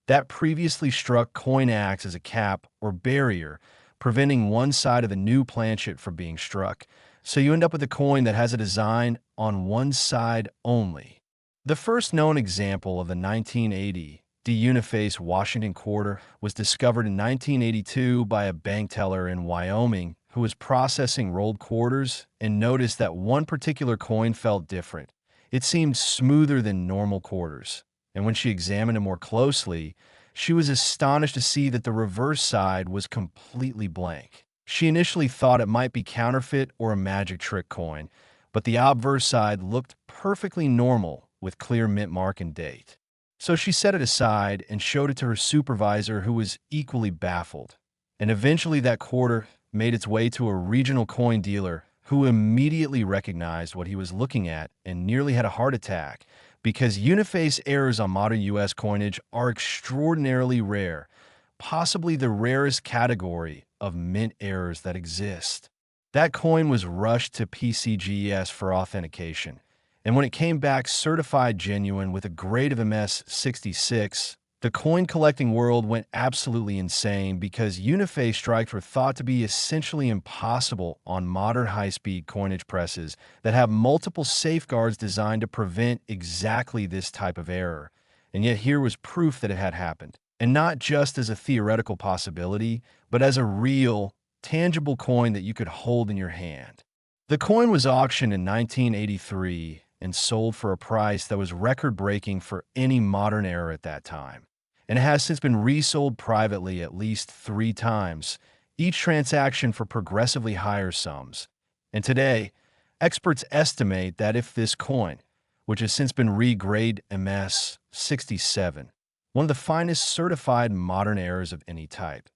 That previously struck coin acts as a cap or barrier, preventing one side of the new planchet from being struck, so you end up with a coin that has a design on one side only. The first known example of the 1980 Uniface Washington quarter was discovered in 1982 by a bank teller in Wyoming who was processing rolled quarters and noticed that one particular coin felt different. It seemed smoother than normal quarters, and when she examined it more closely, she was astonished to see that the reverse side was completely blank. She initially thought it might be counterfeit or a magic trick coin, but the obverse side looked perfectly normal with clear mint mark and date. So she set it aside and showed it to her supervisor, who was equally baffled. And eventually that quarter made its way to a regional coin dealer who immediately recognized what he was looking at and nearly had a heart attack, because Uniface errors on modern U.S. coinage are extraordinarily rare, possibly the rarest category of mint errors that exist. That coin was rushed to PCGS for authentication, and when it came back certified genuine with a grade of MS 66, the coin collecting world went absolutely insane because Uniface strikes were thought to be essentially impossible on modern high-speed coinage presses that have multiple safeguards designed to prevent exactly this type of error. And yet here was proof that it had happened, and not just as a theoretical possibility, but as a real, tangible coin that you could hold in your hand. The coin was auctioned in 1983 and sold for a price that was record-breaking for any modern error at that time, and it has since been resold privately at least 3 times, each transaction for progressively higher sums. And today, experts estimate that if this coin, which has since been regraded MS 67, one of the finest certified modern errors of any type,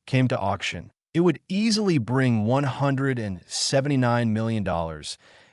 came to auction, it would easily bring $179 million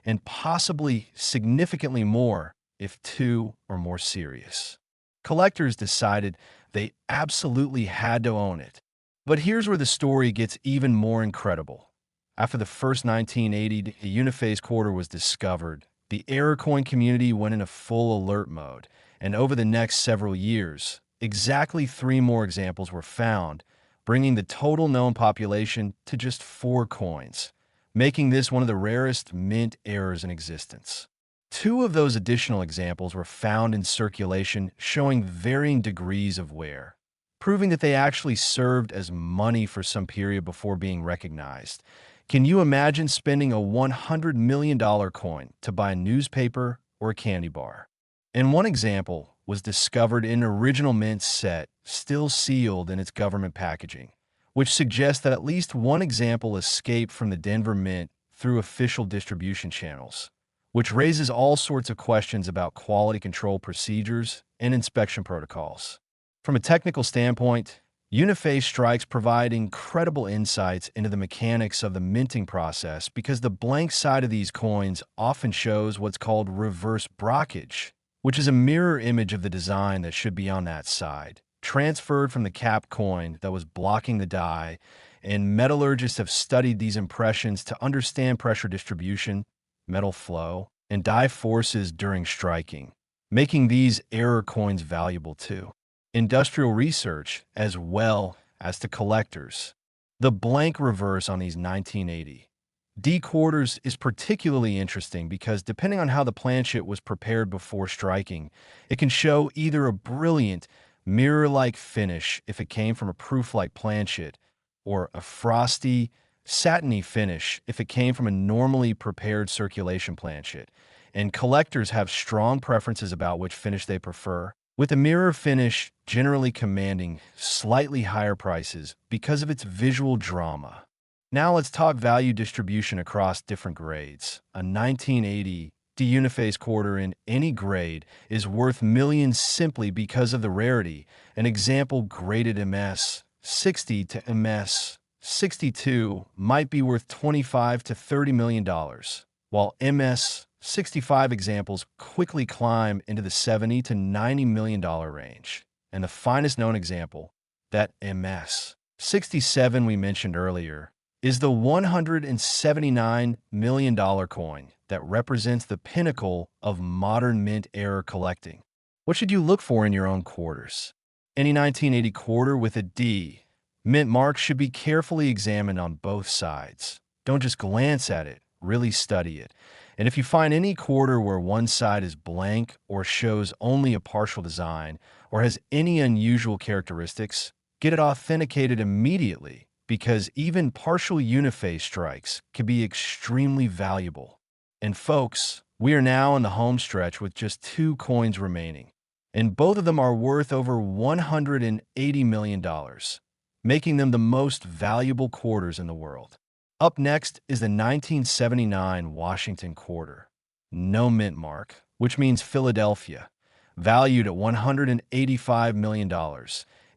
and possibly significantly more if 2 or more serious collectors decided they absolutely had to own it. But here's where the story gets even more incredible. After the first 1980 Uniface quarter was discovered, the error coin community went into full alert mode, and over the next several years, exactly 3 more examples were found, bringing the total known population to just 4 coins, making this one of the rarest mint errors in existence. 2 of those additional examples were found in circulation, showing varying degrees of wear. proving that they actually served as money for some period before being recognized. Can you imagine spending a $100 million coin to buy a newspaper or a candy bar? And one example was discovered in an original mint set, still sealed in its government packaging, which suggests that at least one example escaped from the Denver Mint through official distribution channels, which raises all sorts of questions about quality control procedures and inspection protocols. From a technical standpoint, Uniface strikes provide incredible insights into the mechanics of the minting process because the blank side of these coins often shows what's called reverse brockage, which is a mirror image of the design that should be on that side, transferred from the capped coin that was blocking the die, and metallurgists have studied these impressions to understand pressure distribution, metal flow, and die forces during striking, making these error coins valuable too. Industrial research as well as to collectors. The blank reverse on these 1980 D quarters is particularly interesting because depending on how the planchet was prepared before striking, it can show either a brilliant mirror-like finish if it came from a proof-like planchet, or a frosty, satiny finish if it came from a normally prepared circulation planchet. And collectors have strong preferences about which finish they prefer, with the mirror finish generally commanding slightly higher prices because of its visual drama. Now let's talk value distribution across different grades. A 1980 Uniface quarter in any grade is worth millions simply because of the rarity. An example graded MS 60 to MS 62 might be worth $25 to $30 million, while MS 65 examples quickly climb into the $70 to $90 million range. And the finest known example, that MS 67 we mentioned earlier, is the $179 million coin that represents the pinnacle of modern mint era collecting. What should you look for in your own quarters? Any 1980 quarter with a D mint mark should be carefully examined on both sides. Don't just glance at it, really study it. And if you find any quarter where one side is blank or shows only a partial design or has any unusual characteristics, get it authenticated immediately because even partial Uniface strikes can be extremely valuable. And folks, we are now in the home stretch with just 2 coins remaining, and both of them are worth over $180 million, making them the most valuable quarters in the world. Up next is the 1979 Washington quarter. No mint mark, which means Philadelphia, valued at $185 million.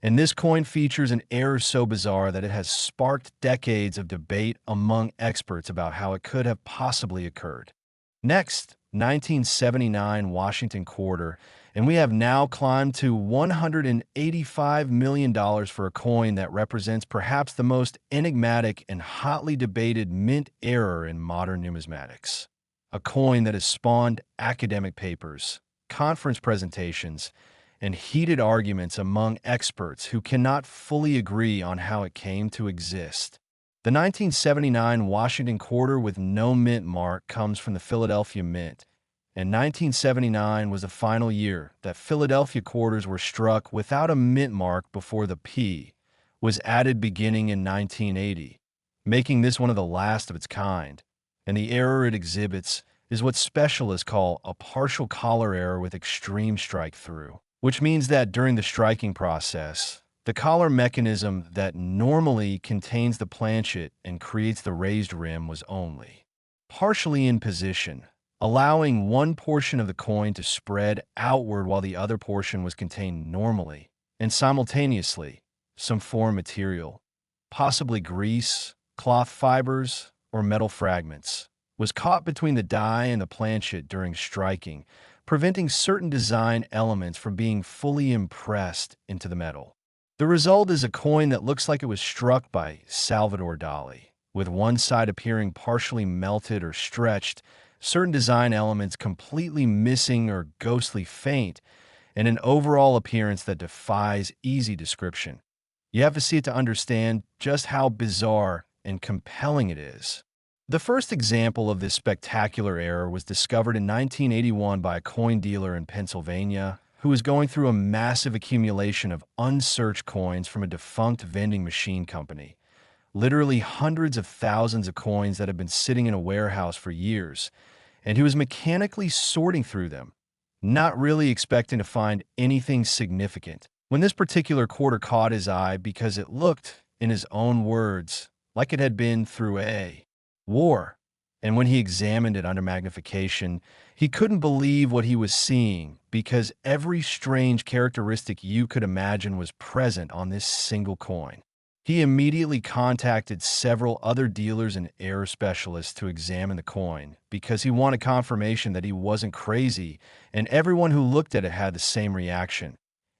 And this coin features an error so bizarre that it has sparked decades of debate among experts about how it could have possibly occurred. Next, 1979 Washington quarter, and we have now climbed to $185 million for a coin that represents perhaps the most enigmatic and hotly debated mint error in modern numismatics. A coin that has spawned academic papers, conference presentations, and heated arguments among experts who cannot fully agree on how it came to exist. The 1979 Washington quarter with no mint mark comes from the Philadelphia Mint, and 1979 was the final year that Philadelphia quarters were struck without a mint mark before the P was added beginning in 1980, making this one of the last of its kind. And the error it exhibits is what specialists call a partial collar error with extreme strike-through, which means that during the striking process, the collar mechanism that normally contains the planchet and creates the raised rim was only partially in position, allowing one portion of the coin to spread outward while the other portion was contained normally, and simultaneously, some foreign material, possibly grease, cloth fibers, or metal fragments, was caught between the die and the planchet during striking, preventing certain design elements from being fully impressed into the metal. The result is a coin that looks like it was struck by Salvador Dali, with one side appearing partially melted or stretched, certain design elements completely missing or ghostly faint, and an overall appearance that defies easy description. You have to see it to understand just how bizarre and compelling it is. The first example of this spectacular error was discovered in 1981 by a coin dealer in Pennsylvania, who was going through a massive accumulation of unsearched coins from a defunct vending machine company. Literally hundreds of thousands of coins that had been sitting in a warehouse for years, and he was mechanically sorting through them, not really expecting to find anything significant. When this particular quarter caught his eye because it looked, in his own words, like it had been through a war, and when he examined it under magnification, he couldn't believe what he was seeing because every strange characteristic you could imagine was present on this single coin. He immediately contacted several other dealers and error specialists to examine the coin because he wanted confirmation that he wasn't crazy, and everyone who looked at it had the same reaction.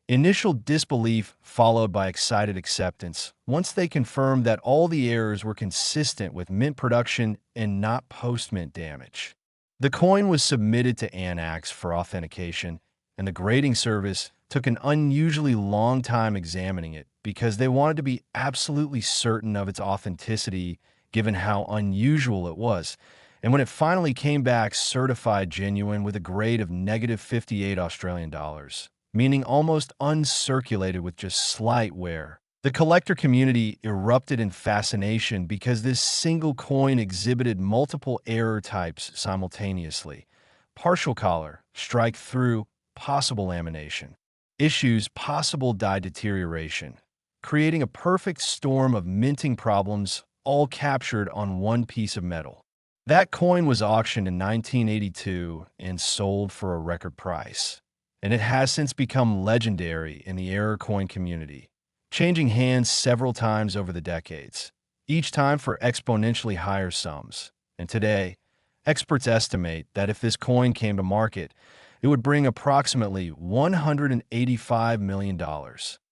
Initial disbelief followed by excited acceptance once they confirmed that all the errors were consistent with mint production and not post-mint damage. The coin was submitted to Annax for authentication, and the grading service took an unusually long time examining it because they wanted to be absolutely certain of its authenticity given how unusual it was. And when it finally came back certified genuine with a grade of -58 Australian dollars, meaning almost uncirculated with just slight wear, the collector community erupted in fascination because this single coin exhibited multiple error types simultaneously: partial collar, strike through, possible lamination, issues, possible die deterioration, creating a perfect storm of minting problems, all captured on one piece of metal. That coin was auctioned in 1982 and sold for a record price, and it has since become legendary in the error coin community, changing hands several times over the decades, each time for exponentially higher sums. And today, experts estimate that if this coin came to market, it would bring approximately $185 million,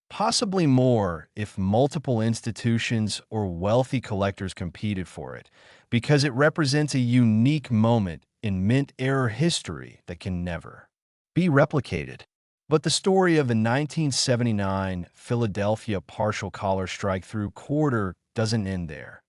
possibly more if multiple institutions or wealthy collectors competed for it, because it represents a unique moment in mint error history that can never be replicated. But the story of the 1979 Philadelphia partial collar strike-through quarter doesn't end there.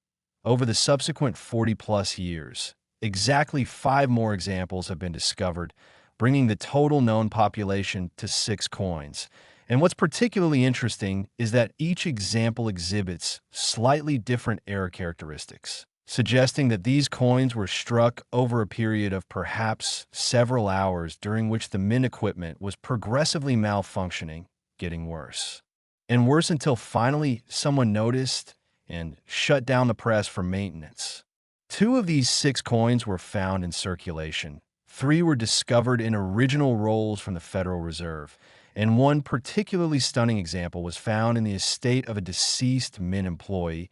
Over the subsequent 40-plus years, exactly 5 more examples have been discovered, bringing the total known population to 6 coins. And what's particularly interesting is that each example exhibits slightly different error characteristics, suggesting that these coins were struck over a period of perhaps several hours during which the mint equipment was progressively malfunctioning, getting worse and worse until finally someone noticed and shut down the press for maintenance. 2 of these 6 coins were found in circulation. 3 were discovered in original rolls from the Federal Reserve, and one particularly stunning example was found in the estate of a deceased mint employee,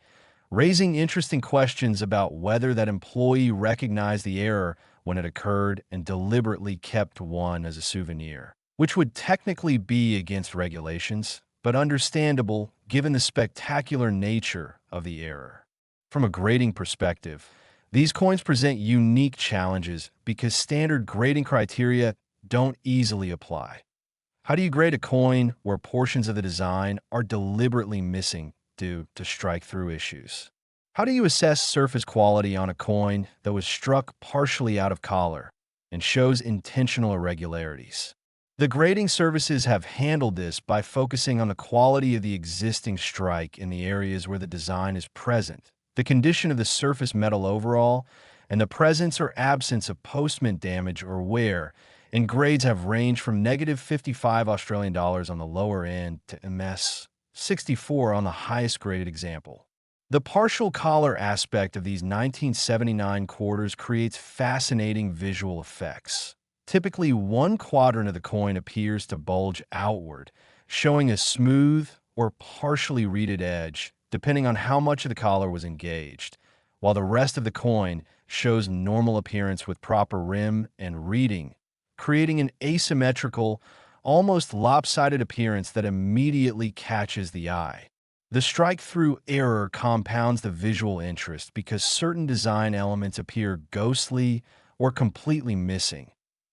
raising interesting questions about whether that employee recognized the error when it occurred and deliberately kept one as a souvenir, which would technically be against regulations, but understandable given the spectacular nature of the error. From a grading perspective, these coins present unique challenges because standard grading criteria don't easily apply. How do you grade a coin where portions of the design are deliberately missing due to strike-through issues? How do you assess surface quality on a coin that was struck partially out of collar and shows intentional irregularities? The grading services have handled this by focusing on the quality of the existing strike in the areas where the design is present, the condition of the surface metal overall, and the presence or absence of post-mint damage or wear, and grades have ranged from -55 Australian dollars on the lower end to MS 64 on the highest graded example. The partial collar aspect of these 1979 quarters creates fascinating visual effects. Typically, one quadrant of the coin appears to bulge outward, showing a smooth or partially reeded edge, depending on how much of the collar was engaged, while the rest of the coin shows normal appearance with proper rim and reeding, creating an asymmetrical, almost lopsided appearance that immediately catches the eye. The strike-through error compounds the visual interest because certain design elements appear ghostly or completely missing.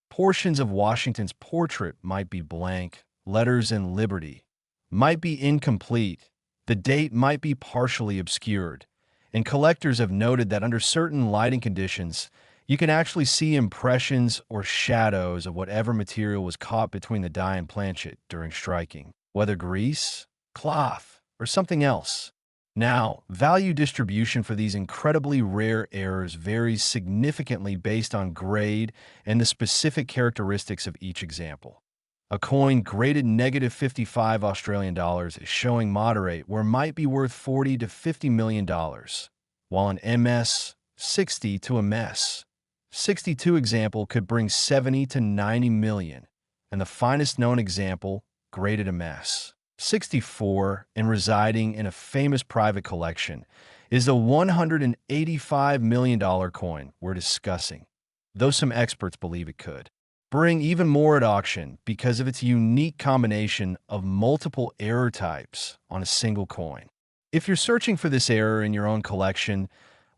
Portions of Washington's portrait might be blank, letters in Liberty might be incomplete, the date might be partially obscured, and collectors have noted that under certain lighting conditions, You can actually see impressions or shadows of whatever material was caught between the die and planchet during striking, whether grease, cloth, or something else. Now, value distribution for these incredibly rare errors varies significantly based on grade and the specific characteristics of each example. A coin graded negative 55 Australian dollars is showing moderate where might be worth 40 to 50 million dollars, while an MS 60 to a MES 62 example could bring 70 to 90 million, and the finest known example, graded MS 64 and residing in a famous private collection, is the $185 million coin we're discussing, though some experts believe it could bring even more at auction because of its unique combination of multiple error types on a single coin. If you're searching for this error in your own collection,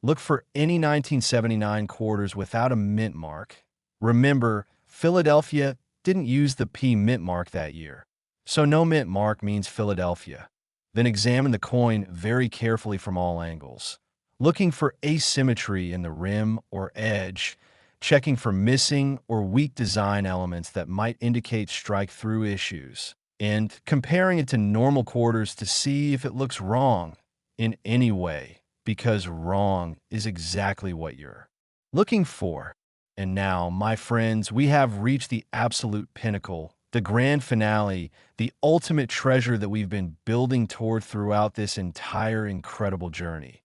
look for any 1979 quarters without a mint mark. Remember, Philadelphia didn't use the P mint mark that year, so no mint mark means Philadelphia. Then examine the coin very carefully from all angles, looking for asymmetry in the rim or edge, checking for missing or weak design elements that might indicate strike-through issues, and comparing it to normal quarters to see if it looks wrong in any way, because wrong is exactly what you're looking for. And now, my friends, we have reached the absolute pinnacle, the grand finale, the ultimate treasure that we've been building toward throughout this entire incredible journey.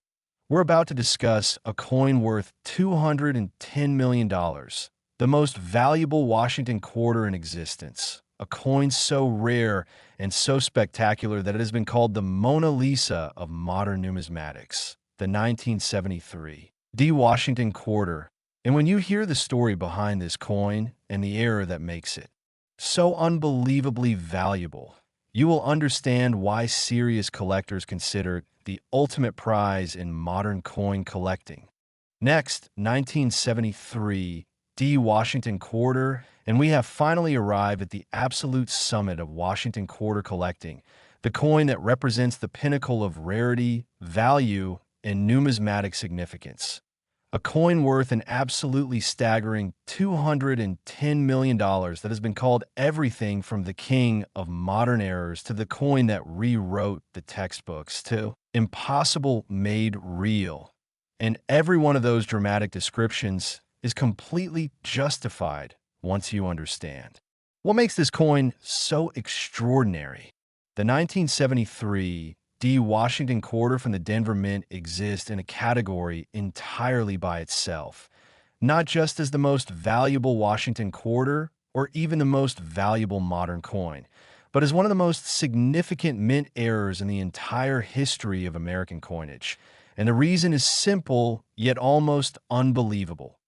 We're about to discuss a coin worth $210 million, the most valuable Washington quarter in existence, a coin so rare and so spectacular that it has been called the Mona Lisa of modern numismatics, the 1973 D Washington quarter. And when you hear the story behind this coin and the error that makes it so unbelievably valuable, you will understand why serious collectors consider it the ultimate prize in modern coin collecting. Next, 1973 D Washington quarter, and we have finally arrived at the absolute summit of Washington quarter collecting, the coin that represents the pinnacle of rarity, value, and numismatic significance. A coin worth an absolutely staggering $210 million that has been called everything from the king of modern errors to the coin that rewrote the textbooks to impossible made real. And every one of those dramatic descriptions is completely justified once you understand what makes this coin so extraordinary. The 1973 D Washington quarter from the Denver Mint exists in a category entirely by itself, not just as the most valuable Washington quarter or even the most valuable modern coin, but as one of the most significant mint errors in the entire history of American coinage. And the reason is simple, yet almost unbelievable.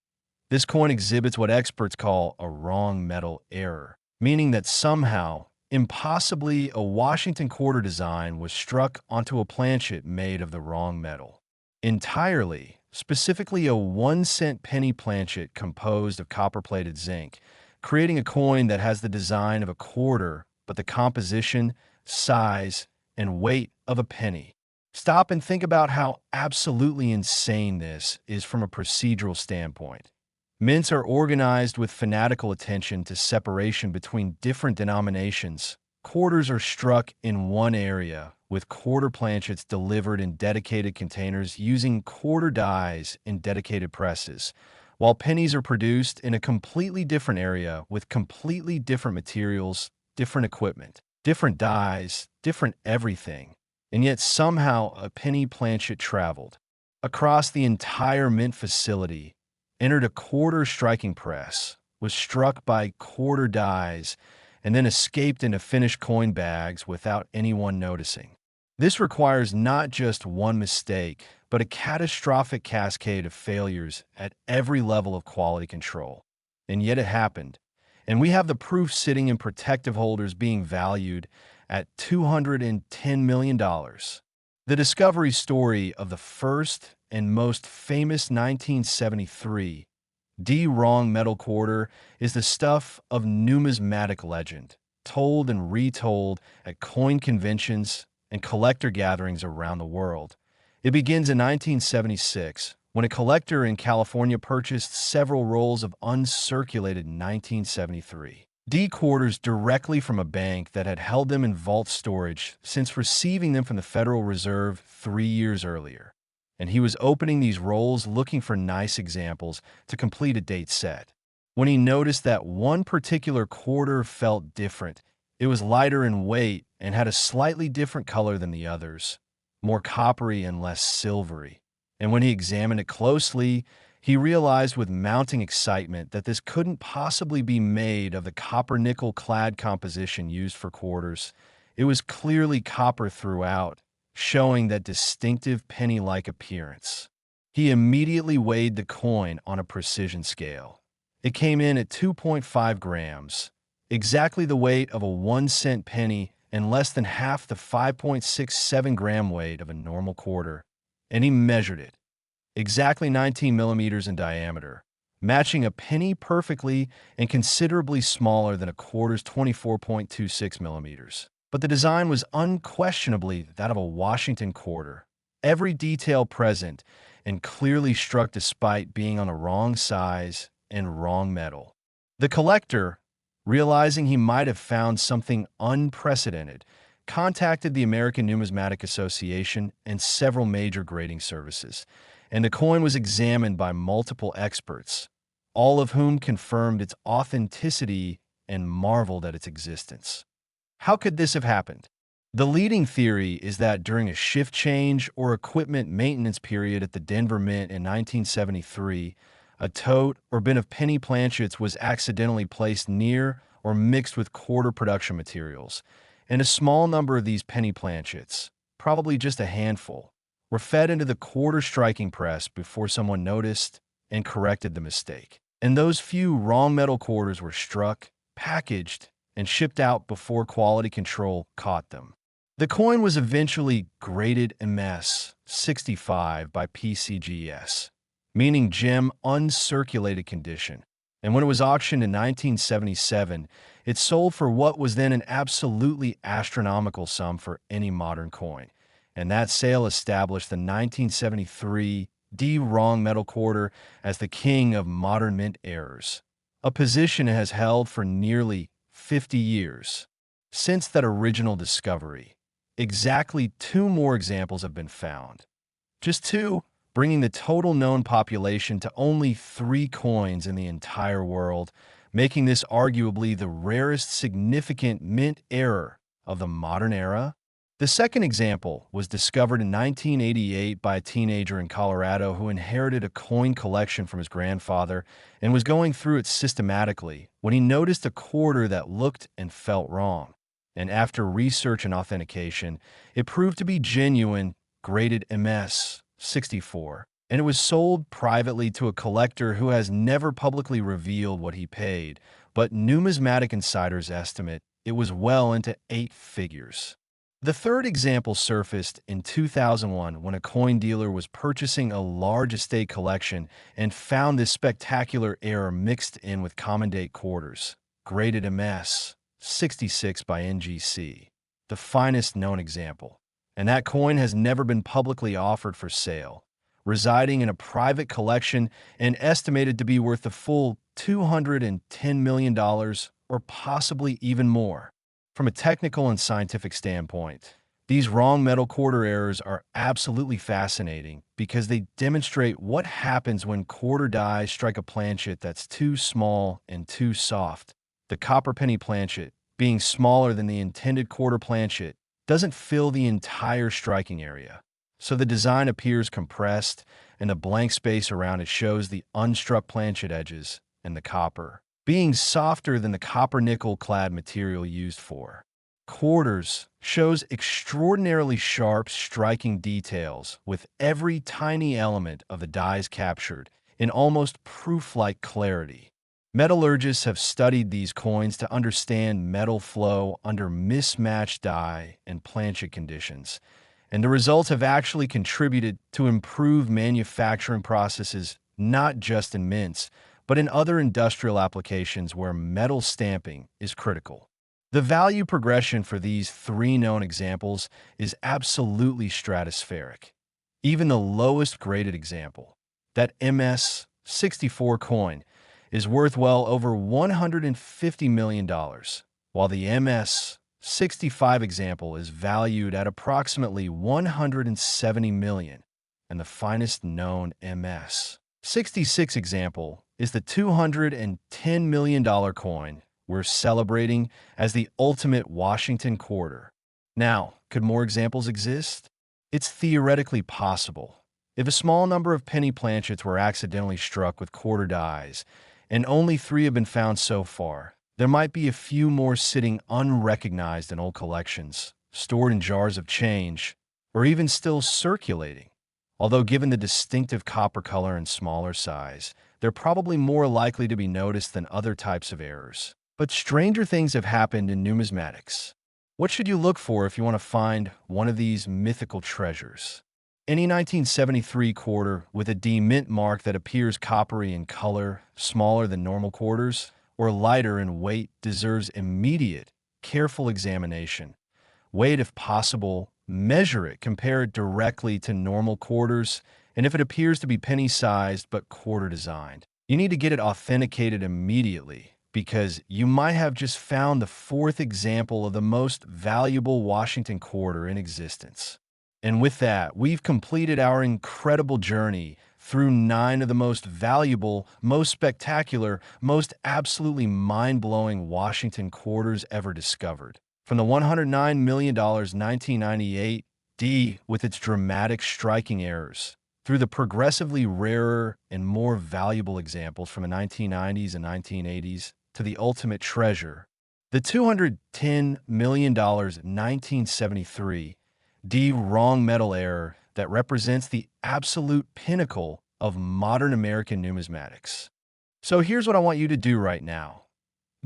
This coin exhibits what experts call a wrong metal error, meaning that somehow, impossibly, a Washington quarter design was struck onto a planchet made of the wrong metal. Entirely, specifically a 1-cent penny planchet composed of copper-plated zinc, creating a coin that has the design of a quarter, but the composition, size, and weight of a penny. Stop and think about how absolutely insane this is from a procedural standpoint. Mints are organized with fanatical attention to separation between different denominations. Quarters are struck in one area, with quarter planchets delivered in dedicated containers using quarter dies in dedicated presses, while pennies are produced in a completely different area with completely different materials, different equipment, different dies, different everything. And yet somehow a penny planchet traveled across the entire mint facility, entered a quarter striking press, was struck by quarter dies, and then escaped into finished coin bags without anyone noticing. This requires not just one mistake, but a catastrophic cascade of failures at every level of quality control. And yet it happened, and we have the proof sitting in protective holders being valued at $210 million. The discovery story of the first and most famous 1973 D wrong metal quarter is the stuff of numismatic legend, told and retold at coin conventions and collector gatherings around the world. It begins in 1976, when a collector in California purchased several rolls of uncirculated 1973 D quarters directly from a bank that had held them in vault storage since receiving them from the Federal Reserve 3 years earlier. And he was opening these rolls looking for nice examples to complete a date set. When he noticed that one particular quarter felt different, it was lighter in weight and had a slightly different color than the others, more coppery and less silvery. And when he examined it closely, he realized with mounting excitement that this couldn't possibly be made of the copper-nickel clad composition used for quarters. It was clearly copper throughout, showing that distinctive penny-like appearance. He immediately weighed the coin on a precision scale. It came in at 2.5 grams, exactly the weight of a 1-cent penny and less than half the 5.67-gram weight of a normal quarter. And he measured it, exactly 19 millimeters in diameter, matching a penny perfectly and considerably smaller than a quarter's 24.26 millimeters. But the design was unquestionably that of a Washington quarter, every detail present and clearly struck despite being on the wrong size and wrong metal. The collector, realizing he might have found something unprecedented, contacted the American Numismatic Association and several major grading services, and the coin was examined by multiple experts, all of whom confirmed its authenticity and marveled at its existence. How could this have happened? The leading theory is that during a shift change or equipment maintenance period at the Denver Mint in 1973, a tote or bin of penny planchets was accidentally placed near or mixed with quarter production materials, and a small number of these penny planchets, probably just a handful, were fed into the quarter striking press before someone noticed and corrected the mistake. And those few wrong metal quarters were struck, packaged, and shipped out before quality control caught them. The coin was eventually graded MS 65 by PCGS, meaning gem uncirculated condition, and when it was auctioned in 1977, it sold for what was then an absolutely astronomical sum for any modern coin, and that sale established the 1973 D wrong metal quarter as the king of modern mint errors, a position it has held for nearly 50 years. Since that original discovery, exactly 2 more examples have been found. Just 2, bringing the total known population to only 3 coins in the entire world, making this arguably the rarest significant mint error of the modern era. The second example was discovered in 1988 by a teenager in Colorado who inherited a coin collection from his grandfather and was going through it systematically when he noticed a quarter that looked and felt wrong. And after research and authentication, it proved to be genuine, graded MS 64, and it was sold privately to a collector who has never publicly revealed what he paid, but numismatic insiders estimate it was well into 8 figures. The third example surfaced in 2001 when a coin dealer was purchasing a large estate collection and found this spectacular error mixed in with common date quarters, graded MS 66 by NGC, the finest known example. And that coin has never been publicly offered for sale, residing in a private collection and estimated to be worth the full $210 million or possibly even more. From a technical and scientific standpoint, these wrong metal quarter errors are absolutely fascinating because they demonstrate what happens when quarter dies strike a planchet that's too small and too soft. The copper penny planchet, being smaller than the intended quarter planchet, doesn't fill the entire striking area, so the design appears compressed, and the blank space around it shows the unstruck planchet edges and the copper, being softer than the copper-nickel-clad material used for quarters, shows extraordinarily sharp, striking details with every tiny element of the dies captured in almost proof-like clarity. Metallurgists have studied these coins to understand metal flow under mismatched die and planchet conditions, and the results have actually contributed to improved manufacturing processes not just in mints, but in other industrial applications where metal stamping is critical. The value progression for these 3 known examples is absolutely stratospheric. Even the lowest graded example, That MS-64 coin is worth well over $150 million, while the MS-65 example is valued at approximately $170 million, and the finest known MS-66 example is the $210 million coin we're celebrating as the ultimate Washington quarter. Now, could more examples exist? It's theoretically possible. If a small number of penny planchets were accidentally struck with quarter dies, and only 3 have been found so far, there might be a few more sitting unrecognized in old collections, stored in jars of change, or even still circulating. Although given the distinctive copper color and smaller size, they're probably more likely to be noticed than other types of errors. But stranger things have happened in numismatics. What should you look for if you want to find one of these mythical treasures? Any 1973 quarter with a D mint mark that appears coppery in color, smaller than normal quarters, or lighter in weight deserves immediate, careful examination. Weigh it if possible, measure it, compare it directly to normal quarters, and if it appears to be penny-sized but quarter-designed, you need to get it authenticated immediately, because you might have just found the 4th example of the most valuable Washington quarter in existence. And with that, we've completed our incredible journey through 9 of the most valuable, most spectacular, most absolutely mind-blowing Washington quarters ever discovered. From the $109 million 1998 D with its dramatic striking errors, through the progressively rarer and more valuable examples from the 1990s and 1980s to the ultimate treasure, the $210 million 1973 D wrong metal error that represents the absolute pinnacle of modern American numismatics. So here's what I want you to do right now.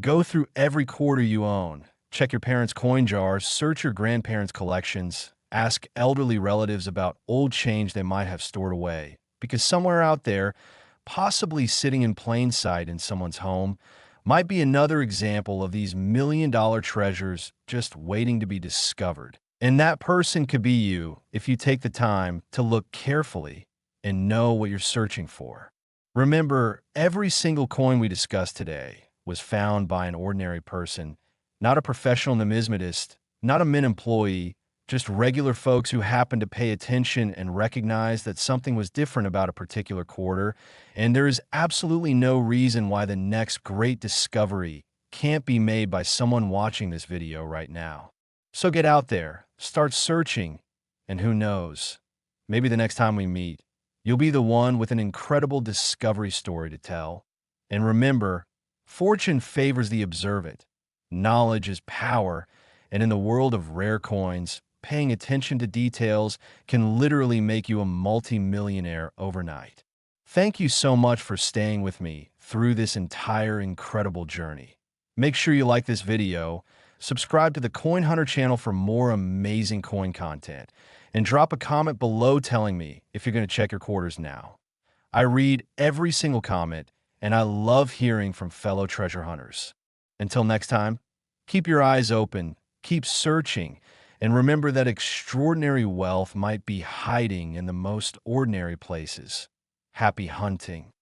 Go through every quarter you own, check your parents' coin jars, search your grandparents' collections, ask elderly relatives about old change they might have stored away, because somewhere out there, possibly sitting in plain sight in someone's home, might be another example of these million-dollar treasures just waiting to be discovered. And that person could be you if you take the time to look carefully and know what you're searching for. Remember, every single coin we discussed today was found by an ordinary person, not a professional numismatist, not a mint employee, just regular folks who happened to pay attention and recognize that something was different about a particular quarter, and there is absolutely no reason why the next great discovery can't be made by someone watching this video right now. So get out there, start searching, and who knows, maybe the next time we meet, you'll be the one with an incredible discovery story to tell. And remember, fortune favors the observant, knowledge is power, and in the world of rare coins, paying attention to details can literally make you a multi-millionaire overnight. Thank you so much for staying with me through this entire incredible journey. Make sure you like this video, subscribe to the Coin Hunter channel for more amazing coin content, and drop a comment below telling me if you're going to check your quarters now. I read every single comment, and I love hearing from fellow treasure hunters. Until next time, keep your eyes open, keep searching, and remember that extraordinary wealth might be hiding in the most ordinary places. Happy hunting.